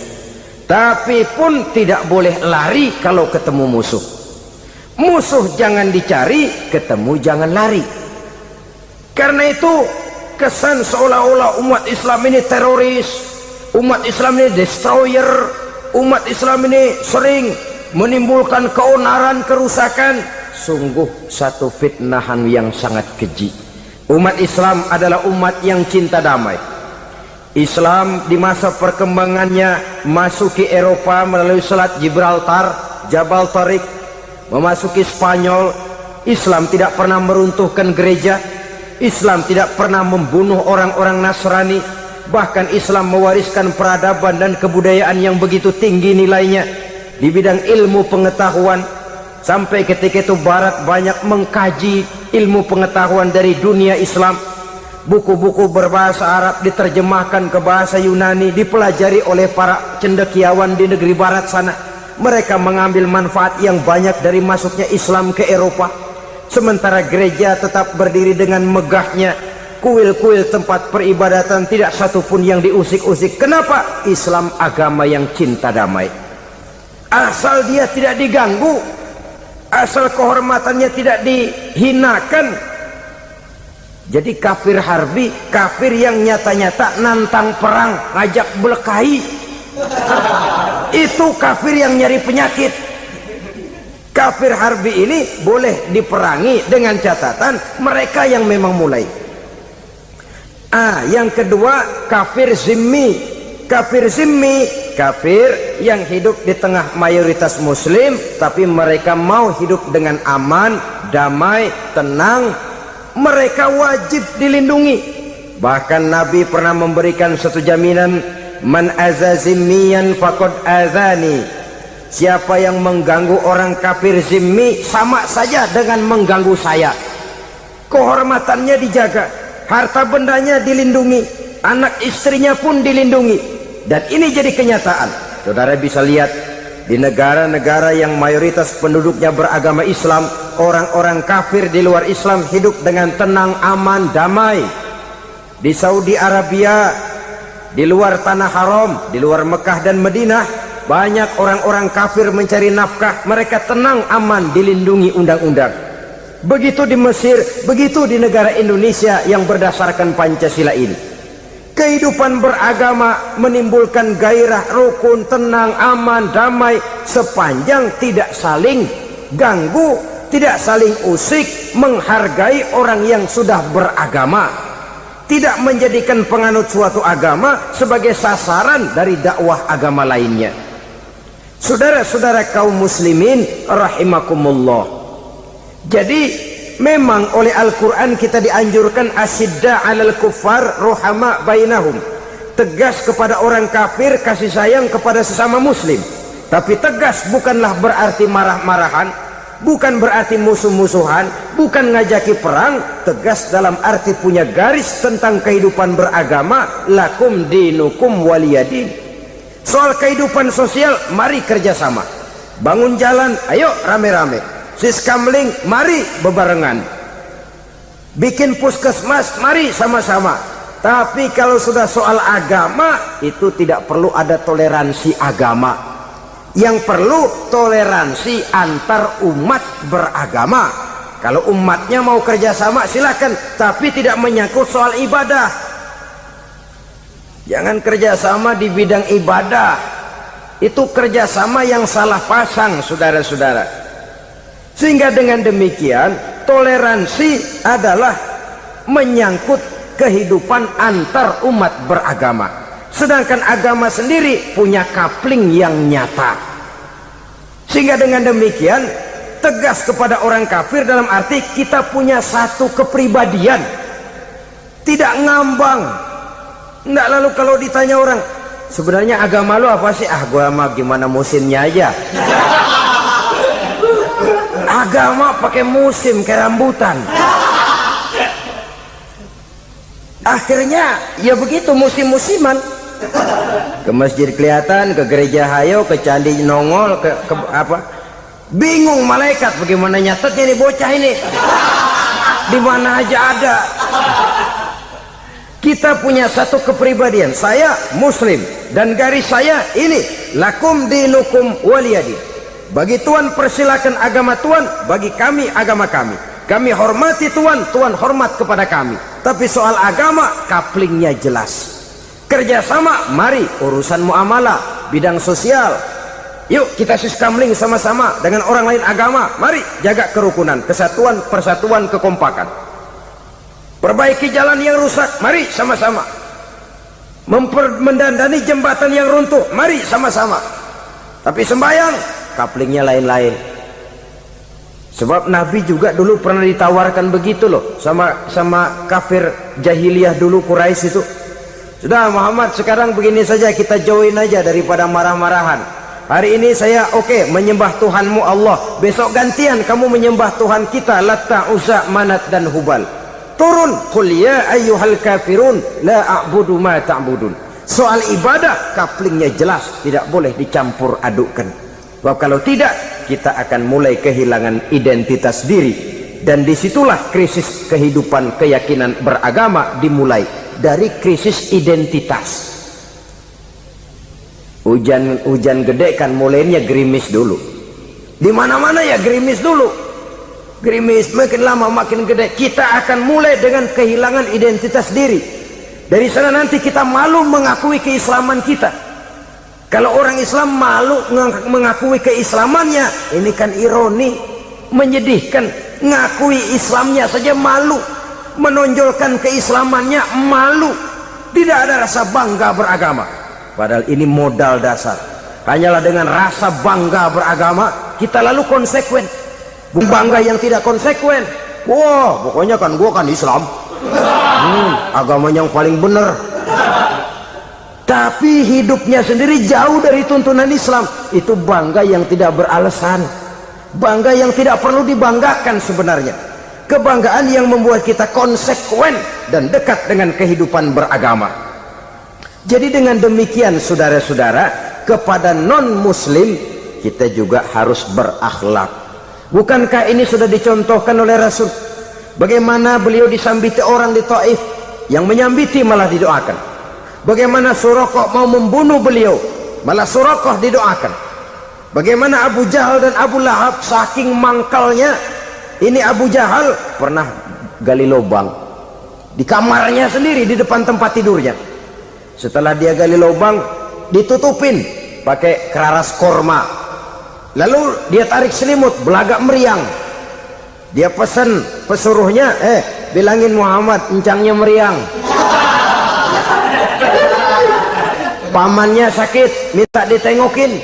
tapi pun tidak boleh lari kalau ketemu musuh. Musuh jangan dicari, ketemu jangan lari. Karena itu kesan seolah-olah umat Islam ini teroris, umat Islam ini destroyer, umat Islam ini sering menimbulkan keonaran, kerusakan. Sungguh satu fitnahan yang sangat keji. Umat Islam adalah umat yang cinta damai. Islam di masa perkembangannya masuki Eropa melalui Selat Gibraltar, Jabal Tariq, memasuki Spanyol. Islam tidak pernah meruntuhkan gereja, Islam tidak pernah membunuh orang-orang Nasrani. Bahkan Islam mewariskan peradaban dan kebudayaan yang begitu tinggi nilainya di bidang ilmu pengetahuan, sampai ketika itu Barat banyak mengkaji ilmu pengetahuan dari dunia Islam. Buku-buku berbahasa Arab diterjemahkan ke bahasa Yunani, dipelajari oleh para cendekiawan di negeri Barat sana. Mereka mengambil manfaat yang banyak dari masuknya Islam ke Eropa. Sementara gereja tetap berdiri dengan megahnya. Kuil-kuil tempat peribadatan tidak satupun yang diusik-usik. Kenapa? Islam agama yang cinta damai. Asal dia tidak diganggu, asal kehormatannya tidak dihinakan. Jadi kafir harbi, kafir yang nyata-nyata nantang perang, ngajak berkelahi, itu kafir yang nyari penyakit. Kafir harbi ini boleh diperangi dengan catatan mereka yang memang mulai. Yang kedua kafir zimmi. Kafir zimmi, kafir yang hidup di tengah mayoritas muslim, tapi mereka mau hidup dengan aman, damai, tenang. Mereka wajib dilindungi. Bahkan Nabi pernah memberikan satu jaminan, man aza zimmiyan faqad azani. Siapa yang mengganggu orang kafir zimmi sama saja dengan mengganggu saya. Kehormatannya dijaga, harta bendanya dilindungi, anak istrinya pun dilindungi. Dan ini jadi kenyataan. Saudara bisa lihat di negara-negara yang mayoritas penduduknya beragama Islam, orang-orang kafir di luar Islam hidup dengan tenang, aman, damai. Di Saudi Arabia, di luar tanah haram, di luar Mekah dan Madinah, banyak orang-orang kafir mencari nafkah. Mereka tenang, aman, dilindungi undang-undang. Begitu di Mesir, begitu di negara Indonesia yang berdasarkan Pancasila ini. Kehidupan beragama menimbulkan gairah, rukun, tenang, aman, damai, sepanjang tidak saling ganggu, tidak saling usik, menghargai orang yang sudah beragama, tidak menjadikan penganut suatu agama sebagai sasaran dari dakwah agama lainnya. Saudara-saudara kaum muslimin rahimakumullah. Jadi memang oleh Al-Quran kita dianjurkan asyidda 'alal kuffar ruhama bainahum. Tegas kepada orang kafir, kasih sayang kepada sesama muslim. Tapi tegas bukanlah berarti marah-marahan, bukan berarti musuh-musuhan, bukan ngajaki perang. Tegas dalam arti punya garis tentang kehidupan beragama, lakum dinukum waliyadin. Soal kehidupan sosial, mari kerjasama. Bangun jalan, ayo rame-rame. Siskamling, mari bebarengan. Bikin puskesmas, mari sama-sama. Tapi kalau sudah soal agama, itu tidak perlu ada toleransi agama. Yang perlu toleransi antar umat beragama. Kalau umatnya mau kerjasama silakan, tapi tidak menyangkut soal ibadah. Jangan kerjasama di bidang ibadah. Itu kerjasama yang salah pasang, saudara-saudara. Sehingga dengan demikian toleransi adalah menyangkut kehidupan antar umat beragama. Sedangkan agama sendiri punya kapling yang nyata. Sehingga dengan demikian tegas kepada orang kafir dalam arti kita punya satu kepribadian, tidak ngambang. Nggak, lalu kalau ditanya orang, sebenarnya agama lu apa sih? Gua mah gimana musimnya aja. Agama pakai musim kayak rambutan. Akhirnya ya begitu, musim-musiman. Ke masjid kelihatan, ke gereja hayo, ke candi nongol, ke apa? Bingung malaikat bagaimana nyatetnya nih bocah ini. Di mana aja ada. Kita punya satu kepribadian. Saya Muslim dan garis saya ini, lakum dinukum waliyadin. Bagi Tuhan persilakan agama Tuhan, bagi kami agama kami. Kami hormati Tuhan, Tuhan hormat kepada kami. Tapi soal agama, kaplingnya jelas. Kerjasama, mari urusan muamalah, bidang sosial. Yuk kita sistemling sama-sama dengan orang lain agama. Mari jaga kerukunan, kesatuan, persatuan, kekompakan. Perbaiki jalan yang rusak, mari sama-sama. Mendandani jembatan yang runtuh, mari sama-sama. Tapi sembahyang, kaplingnya lain-lain. Sebab Nabi juga dulu pernah ditawarkan begitu loh sama kafir jahiliyah dulu, Quraisy itu. Sudah Muhammad, sekarang begini saja, kita join aja daripada marah-marahan. Hari ini saya oke, menyembah Tuhanmu Allah. Besok gantian kamu menyembah Tuhan kita, Latta, Uzza, Manat dan Hubal. Turun, qul ya ayyuhal kafirun la a'budu ma ta'budun. Soal ibadah kaplingnya jelas, tidak boleh dicampur adukkan. Sebab kalau tidak, kita akan mulai kehilangan identitas diri. Dan disitulah krisis kehidupan keyakinan beragama dimulai, dari krisis identitas. Hujan gede kan mulainya gerimis dulu. Di mana-mana ya gerimis dulu. Gerimis makin lama makin gede. Kita akan mulai dengan kehilangan identitas diri. Dari sana nanti kita malu mengakui keislaman kita. Kalau orang Islam malu mengakui keislamannya, ini kan ironi, menyedihkan. Ngakui Islamnya saja malu, menonjolkan keislamannya malu, tidak ada rasa bangga beragama. Padahal ini modal dasar. Hanyalah dengan rasa bangga beragama kita lalu konsekuen. Bangga yang tidak konsekuen, wah pokoknya kan gua kan Islam, agama yang paling benar. Tapi hidupnya sendiri jauh dari tuntunan Islam. Itu bangga yang tidak beralasan, bangga yang tidak perlu dibanggakan sebenarnya. Kebanggaan yang membuat kita konsekuen dan dekat dengan kehidupan beragama. Jadi dengan demikian saudara-saudara, kepada non-muslim kita juga harus berakhlak. Bukankah ini sudah dicontohkan oleh Rasul? Bagaimana beliau disambiti orang di Taif, yang menyambiti malah didoakan. Bagaimana Suraqah mau membunuh beliau, malah Suraqah didoakan. Bagaimana Abu Jahal dan Abu Lahab saking mangkalnya. Ini Abu Jahal pernah gali lubang di kamarnya sendiri, di depan tempat tidurnya. Setelah dia gali lubang, ditutupin pakai keraras korma. Lalu dia tarik selimut, belagak meriang. Dia pesan pesuruhnya, bilangin Muhammad encangnya meriang. Pamannya sakit, minta ditengokin.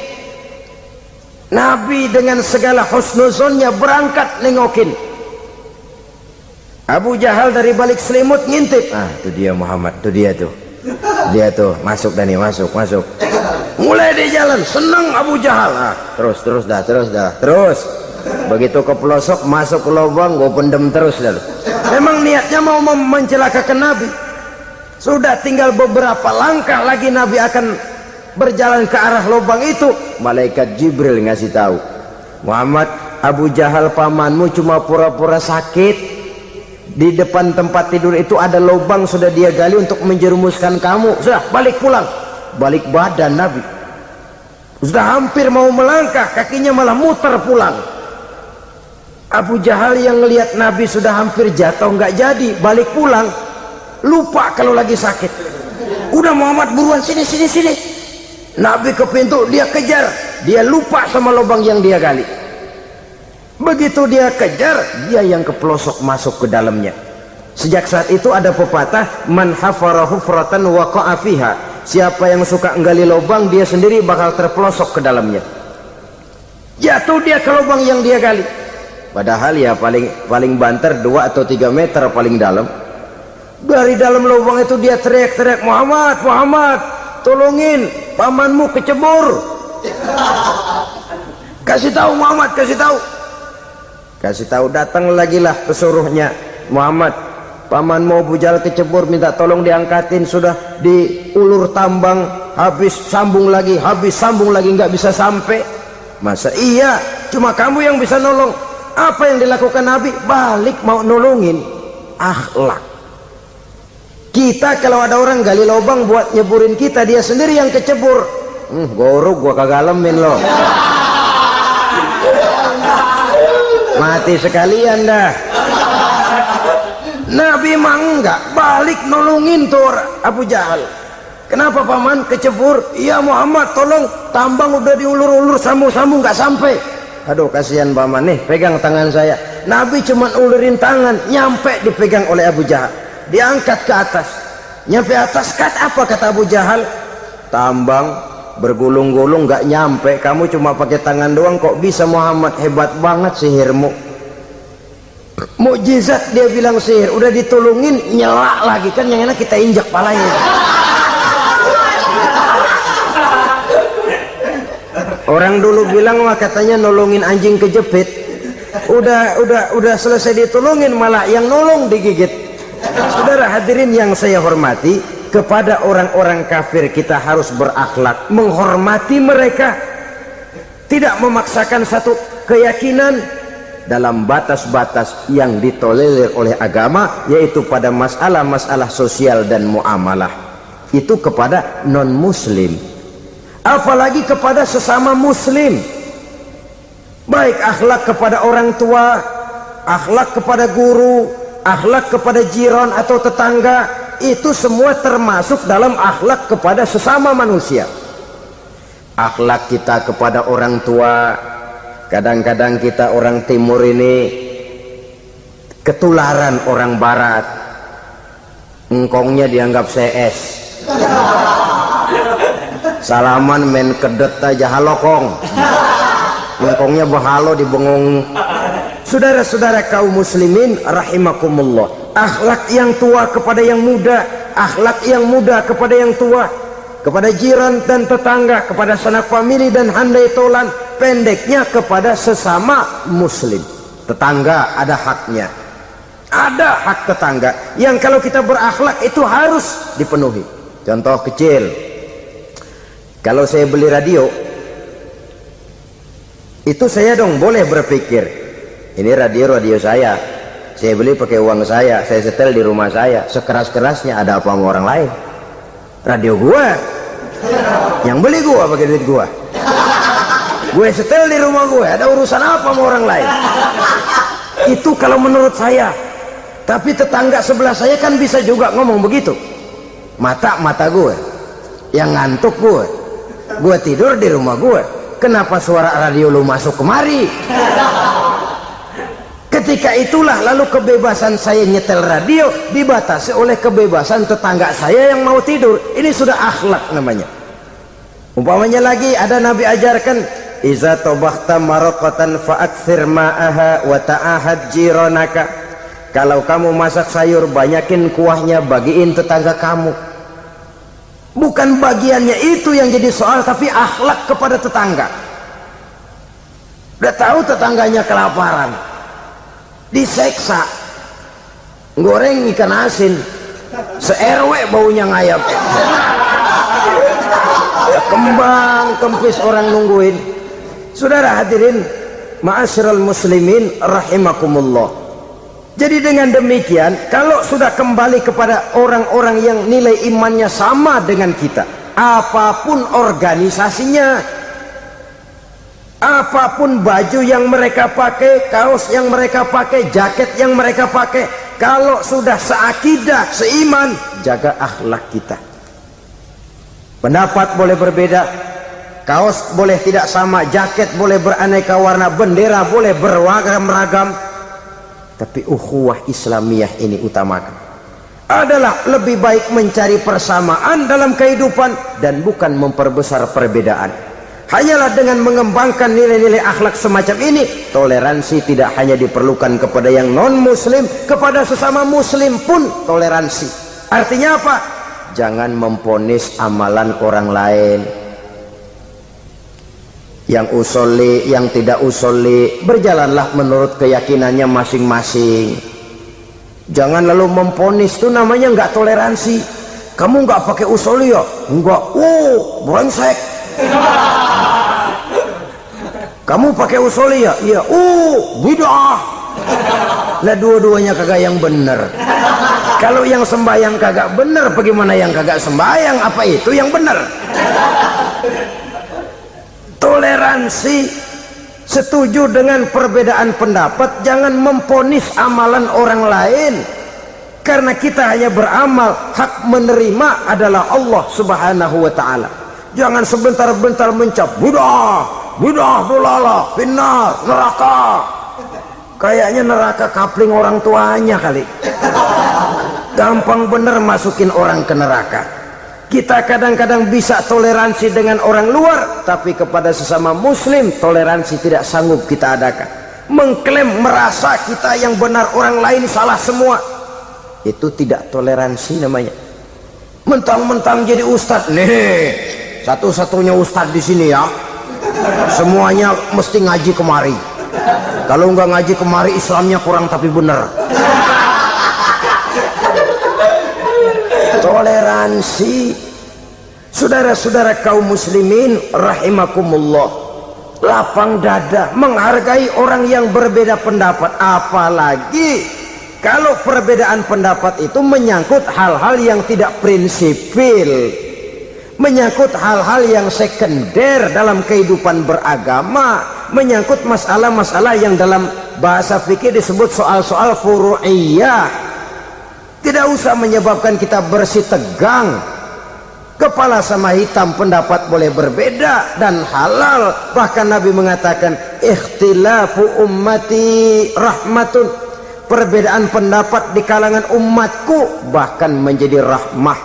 Nabi dengan segala husnuzonnya berangkat nengokin. Abu Jahal dari balik selimut ngintip. Itu dia Muhammad, itu dia tuh. Dia tuh, masuk Dani, masuk. Mulai di jalan, senang Abu Jahal. Terus dah. Begitu ke pelosok, masuk ke lubang, gue pendem terus dah. Memang niatnya mau mencelakakan Nabi. Sudah tinggal beberapa langkah lagi Nabi akan berjalan ke arah lubang itu. Malaikat Jibril ngasih tahu, Muhammad, Abu Jahal pamanmu cuma pura-pura sakit. Di depan tempat tidur itu ada lubang sudah dia gali untuk menjerumuskan kamu. Sudah balik pulang. Balik badan Nabi. Sudah hampir mau melangkah, kakinya malah muter pulang. Abu Jahal yang ngelihat Nabi sudah hampir jatuh nggak jadi, balik pulang. Lupa kalau lagi sakit. Udah Muhammad buruan sini. Nabi ke pintu, dia kejar. Dia lupa sama lubang yang dia gali. Begitu dia kejar, dia yang ke pelosok masuk ke dalamnya. Sejak saat itu ada pepatah, man hafara hufratan waqa'a fiha. Siapa yang suka nggali lubang, dia sendiri bakal terpelosok ke dalamnya. Jatuh dia ke lubang yang dia gali. Padahal ya paling banter 2 atau 3 meter paling dalam. Dari dalam lubang itu dia teriak-teriak, Muhammad, tolongin, pamanmu kecebur. Kasih tahu Muhammad, kasih tahu. Datang lagi lah pesuruhnya, Muhammad, Paman mau Abu Jahal kecebur, minta tolong diangkatin, sudah diulur tambang, habis sambung lagi, nggak bisa sampai. Masa iya cuma kamu yang bisa nolong? Apa yang dilakukan Nabi? Balik mau nolongin. Akhlak. Kita kalau ada orang gali lubang buat nyeburin kita, dia sendiri yang kecebur, gorok gua kagak lemin loh, mati sekalian dah. Nabi mah enggak, balik nolongin tuh Abu Jahal. Kenapa paman kecebur? Iya Muhammad tolong, tambang udah diulur-ulur, sambung-sambung nggak sampai. Aduh kasihan paman, nih pegang tangan saya. Nabi cuma ulurin tangan, nyampe dipegang oleh Abu Jahal, diangkat ke atas. Nyampe atas, apa kata Abu Jahal? Tambang bergulung-gulung nggak nyampe, kamu cuma pakai tangan doang kok bisa Muhammad, hebat banget sihirmu. Mukjizat dia bilang sihir, udah ditolongin nyelak lagi, kan yang enak kita injak palanya. Orang dulu bilang wah katanya nolongin anjing kejepit, udah selesai ditolongin malah yang nolong digigit. Saudara hadirin yang saya hormati, kepada orang-orang kafir kita harus berakhlak, menghormati mereka, tidak memaksakan satu keyakinan dalam batas-batas yang ditolerir oleh agama, yaitu pada masalah-masalah sosial dan muamalah. Itu kepada non-muslim, apalagi kepada sesama muslim. Baik akhlak kepada orang tua, akhlak kepada guru, akhlak kepada jiran atau tetangga, itu semua termasuk dalam akhlak kepada sesama manusia. Akhlak kita kepada orang tua, kadang-kadang kita orang timur ini ketularan orang barat, engkongnya dianggap CS, salaman main kedet aja halokong, engkongnya bahalo dibengong. Saudara-saudara kaum muslimin rahimakumullah, akhlak yang tua kepada yang muda, akhlak yang muda kepada yang tua, kepada jiran dan tetangga, kepada sanak famili dan handai tolan, pendeknya kepada sesama muslim. Tetangga ada haknya, ada hak tetangga yang kalau kita berakhlak itu harus dipenuhi. Contoh kecil, kalau saya beli radio, itu saya dong boleh berpikir, ini radio saya beli pakai uang saya setel di rumah saya, sekeras-kerasnya ada apa sama orang lain? Radio gua, yang beli gua pakai duit gua, gue setel di rumah gue, ada urusan apa sama orang lain? Itu kalau menurut saya. Tapi tetangga sebelah saya kan bisa juga ngomong begitu. Mata gue yang ngantuk, gue tidur di rumah gue, kenapa suara radio lu masuk kemari? Ketika itulah lalu kebebasan saya nyetel radio dibatasi oleh kebebasan tetangga saya yang mau tidur. Ini sudah akhlak namanya. Umpamanya lagi ada Nabi ajarkan, iza tobakhta maraqatan fa'akthir ma'aha wa ta'ahad jiranaka. Kalau kamu masak sayur, banyakin kuahnya, bagiin tetangga kamu. Bukan bagiannya itu yang jadi soal, tapi akhlak kepada tetangga. Udah tahu tetangganya kelaparan, diseksa, goreng ikan asin, se-RW baunya ngayap, kembang kempis orang nungguin. Saudara hadirin ma'asyiral muslimin rahimakumullah. Jadi dengan demikian, kalau sudah kembali kepada orang-orang yang nilai imannya sama dengan kita, apapun organisasinya, apapun baju yang mereka pakai, kaos yang mereka pakai, jaket yang mereka pakai, kalau sudah seakidah, seiman, jaga akhlak kita. Pendapat boleh berbeda, kaos boleh tidak sama, jaket boleh beraneka warna, bendera boleh beragam-ragam, tapi ukhuwah Islamiyah ini utamakan. Adalah lebih baik mencari persamaan dalam kehidupan dan bukan memperbesar perbedaan. Hanyalah dengan mengembangkan nilai-nilai akhlak semacam ini, toleransi tidak hanya diperlukan kepada yang non-muslim, kepada sesama muslim pun toleransi. Artinya apa? Jangan memponis amalan orang lain. Yang usolli, yang tidak usolli, berjalanlah menurut keyakinannya masing-masing. Jangan lalu memponis, itu namanya nggak toleransi. Kamu nggak pakai usoli ya? Enggak. Brengsek. Kamu pakai usoli ya? Iya. Bid'ah. Lah dua-duanya kagak yang bener. Kalau yang sembahyang kagak bener, bagaimana yang kagak sembahyang? Apa itu yang bener? Toleransi, setuju dengan perbedaan pendapat, jangan memponis amalan orang lain. Karena kita hanya beramal, hak menerima adalah Allah Subhanahu wa ta'ala. Jangan sebentar-bentar mencap bidah dolalah, finnar, neraka. Kayaknya neraka kapling orang tuanya kali. Gampang bener masukin orang ke neraka. Kita kadang-kadang bisa toleransi dengan orang luar, tapi kepada sesama muslim toleransi tidak sanggup kita adakan. Mengklaim merasa kita yang benar, orang lain salah semua, itu tidak toleransi namanya. Mentang-mentang jadi ustadz, nih satu-satunya ustadz di sini ya, semuanya mesti ngaji kemari. Kalau nggak ngaji kemari Islamnya kurang tapi bener. Toleransi, saudara-saudara kaum muslimin rahimakumullah, lapang dada menghargai orang yang berbeda pendapat, apalagi kalau perbedaan pendapat itu menyangkut hal-hal yang tidak prinsipil, menyangkut hal-hal yang sekunder dalam kehidupan beragama, menyangkut masalah-masalah yang dalam bahasa fikih disebut soal-soal furu'iyah. Tidak usah menyebabkan kita bersih tegang. Kepala sama hitam, pendapat boleh berbeda dan halal. Bahkan Nabi mengatakan ikhtilafu ummati rahmatun, perbedaan pendapat di kalangan umatku bahkan menjadi rahmah,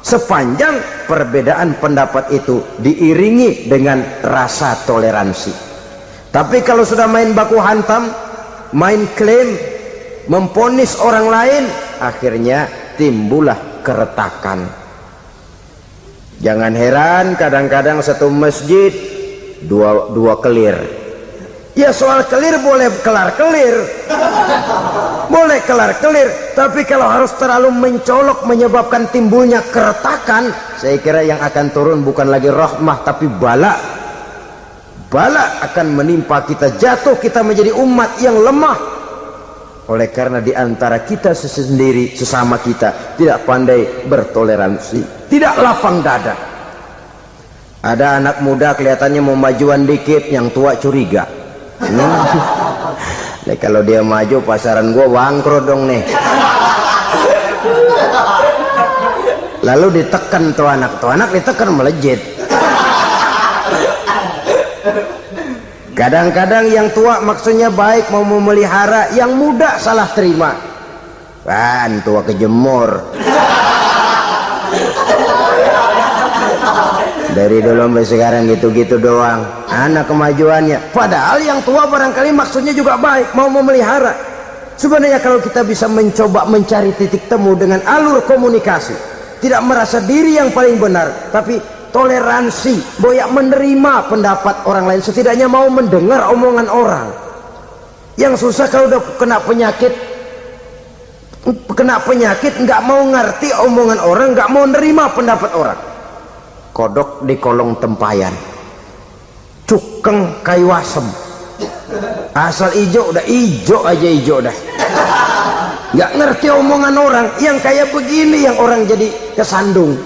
sepanjang perbedaan pendapat itu diiringi dengan rasa toleransi. Tapi kalau sudah main baku hantam, main klaim, memponis orang lain, akhirnya timbullah keretakan. Jangan heran kadang-kadang satu masjid dua kelir. Ya soal kelir boleh kelar-kelir, boleh kelar-kelir, tapi kalau harus terlalu mencolok menyebabkan timbulnya keretakan, saya kira yang akan turun bukan lagi rahmah tapi bala. Bala akan menimpa kita, jatuh kita menjadi umat yang lemah. Oleh karena di antara kita sendiri, sesama kita tidak pandai bertoleransi, tidak lapang dada. Ada anak muda kelihatannya mau majuan dikit, yang tua curiga. Nih kalau dia maju pasaran gua bangkrut dong nih. Lalu ditekan tuh anak ditekan melejit. Kadang-kadang yang tua maksudnya baik, mau memelihara, yang muda salah terima. Kan tua kejemur. Dari dulu sampai sekarang gitu-gitu doang anak kemajuannya. Padahal yang tua barangkali maksudnya juga baik, mau memelihara. Sebenarnya kalau kita bisa mencoba mencari titik temu dengan alur komunikasi, tidak merasa diri yang paling benar, tapi toleransi, boyak menerima pendapat orang lain, setidaknya mau mendengar omongan orang. Yang susah kalau udah kena penyakit nggak mau ngerti omongan orang, nggak mau nerima pendapat orang. Kodok di kolong tempayan, cukeng kayu asem, asal ijo udah ijo aja, ijo dah. Nggak ngerti omongan orang, yang kayak begini yang orang jadi kesandung.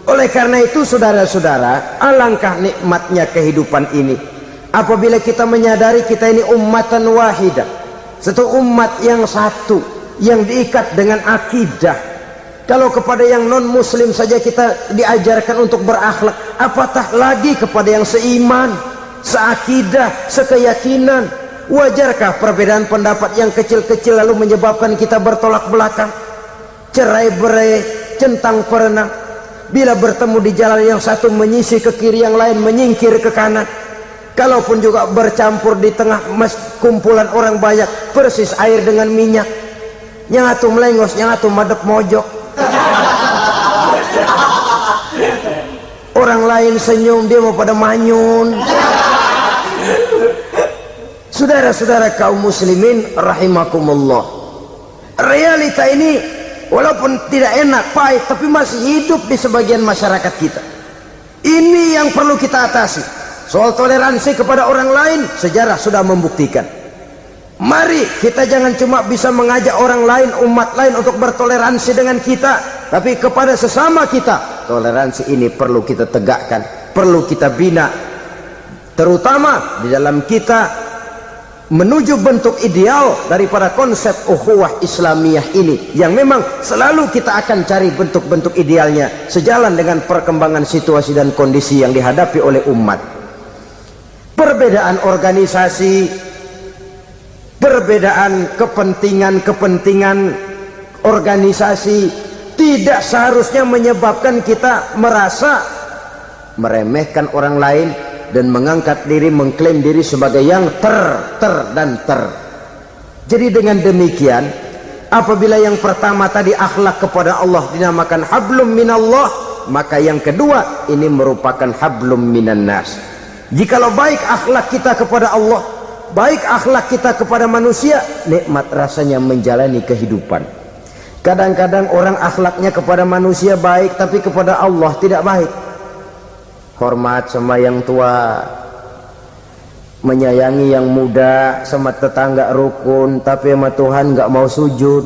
Oleh karena itu saudara-saudara, alangkah nikmatnya kehidupan ini apabila kita menyadari kita ini ummatan wahidah, satu umat yang satu, yang diikat dengan akidah. Kalau kepada yang non muslim saja kita diajarkan untuk berakhlak, apatah lagi kepada yang seiman, seakidah, sekeyakinan. Wajarkah perbedaan pendapat yang kecil-kecil lalu menyebabkan kita bertolak belakang, cerai-berai, centang perenang? Bila bertemu di jalan yang satu menyisih ke kiri, yang lain menyingkir ke kanan. Kalaupun juga bercampur di tengah kumpulan orang banyak, persis air dengan minyak. Yang atu melengos, yang atu madep mojok. Orang lain senyum, dia mau pada manyun. Saudara-saudara kaum muslimin rahimakumullah, Realita ini walaupun tidak enak, pahit, tapi masih hidup di sebagian masyarakat kita. Ini yang perlu kita atasi. Soal toleransi kepada orang lain, sejarah sudah membuktikan. Mari kita jangan cuma bisa mengajak orang lain, umat lain untuk bertoleransi dengan kita, tapi kepada sesama kita. Toleransi ini perlu kita tegakkan, perlu kita bina, terutama di dalam kita menuju bentuk ideal daripada konsep ukhuwah Islamiyah ini, yang memang selalu kita akan cari bentuk-bentuk idealnya sejalan dengan perkembangan situasi dan kondisi yang dihadapi oleh umat. Perbedaan organisasi, perbedaan kepentingan organisasi tidak seharusnya menyebabkan kita merasa meremehkan orang lain dan mengangkat diri, mengklaim diri sebagai yang ter. Jadi dengan demikian, apabila yang pertama tadi akhlak kepada Allah dinamakan hablum minallah, maka yang kedua ini merupakan hablum minan nas. Jikalau baik akhlak kita kepada Allah, baik akhlak kita kepada manusia, nikmat rasanya menjalani kehidupan. Kadang-kadang orang akhlaknya kepada manusia baik, tapi kepada Allah tidak baik. Hormat sama yang tua, menyayangi yang muda, sama tetangga rukun, tapi sama Tuhan nggak mau sujud.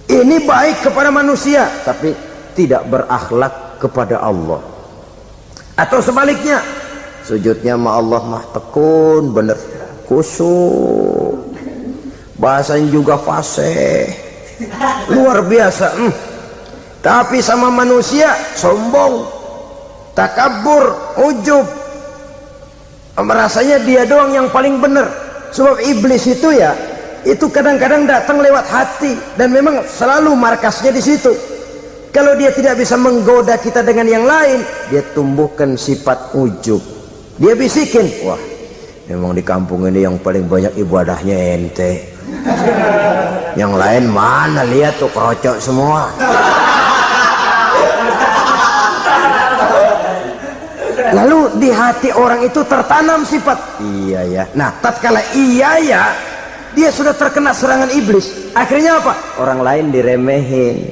Ini baik kepada manusia, tapi tidak berakhlak kepada Allah. Atau sebaliknya, sujudnya sama Allah mah tekun, bener, khusyuk, bahasanya juga fasih, luar biasa. Tapi sama manusia sombong, takabur, ujub, merasanya dia doang yang paling benar. Sebab iblis itu ya, itu kadang-kadang datang lewat hati, dan memang selalu markasnya di situ. Kalau dia tidak bisa menggoda kita dengan yang lain, dia tumbuhkan sifat ujub. Dia bisikin, wah memang di kampung ini yang paling banyak ibadahnya ente, yang lain mana, lihat tuh kerocok semua. Lalu di hati orang itu tertanam sifat iya ya. Nah, tatkala iya ya, dia sudah terkena serangan iblis. Akhirnya apa? Orang lain diremehin.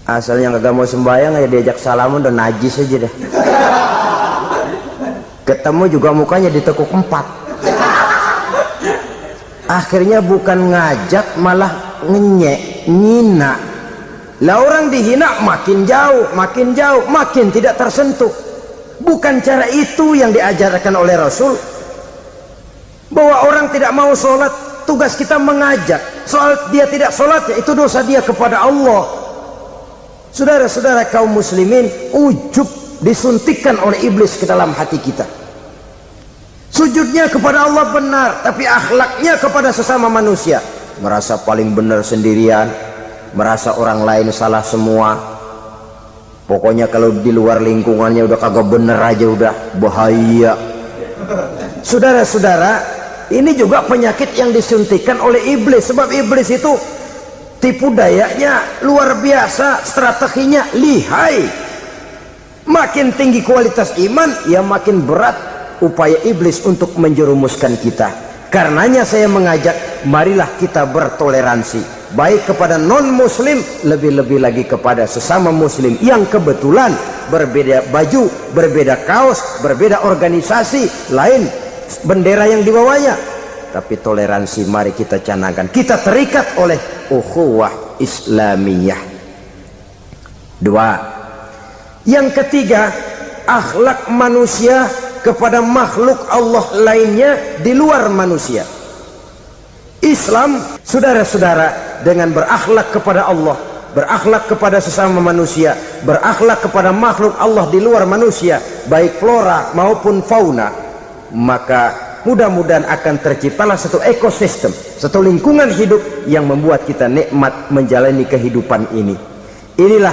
Asalnya kagak mau sembahyang aja diajak salaman udah najis aja dah. Ketemu juga mukanya ditekuk 4. Akhirnya bukan ngajak malah ngenyek, ngina. Lah orang dihina makin jauh, makin tidak tersentuh. Bukan cara itu yang diajarkan oleh Rasul. Bahwa orang tidak mau sholat, tugas kita mengajak. Soal dia tidak sholat, ya itu dosa dia kepada Allah. Saudara-saudara kaum muslimin, ujub disuntikkan oleh iblis ke dalam hati kita. Sujudnya kepada Allah benar, tapi akhlaknya kepada sesama manusia merasa paling benar sendirian, merasa orang lain salah semua. Pokoknya kalau di luar lingkungannya udah kagak bener aja udah bahaya. Saudara-saudara, ini juga penyakit yang disuntikan oleh iblis. Sebab iblis itu tipu dayanya luar biasa, strateginya lihai. Makin tinggi kualitas iman, ya makin berat upaya iblis untuk menjerumuskan kita. Karenanya saya mengajak, marilah kita bertoleransi, baik kepada non muslim, lebih-lebih lagi kepada sesama muslim yang kebetulan berbeda baju, berbeda kaos, berbeda organisasi, lain bendera yang dibawanya. Tapi toleransi mari kita canangkan. Kita terikat oleh ukhuwah Islamiyah. 2. Yang ketiga, akhlak manusia kepada makhluk Allah lainnya di luar manusia. Islam, saudara-saudara, dengan berakhlak kepada Allah, berakhlak kepada sesama manusia, berakhlak kepada makhluk Allah di luar manusia, baik flora maupun fauna, maka mudah-mudahan akan terciptalah satu ekosistem, satu lingkungan hidup yang membuat kita nikmat menjalani kehidupan ini. Inilah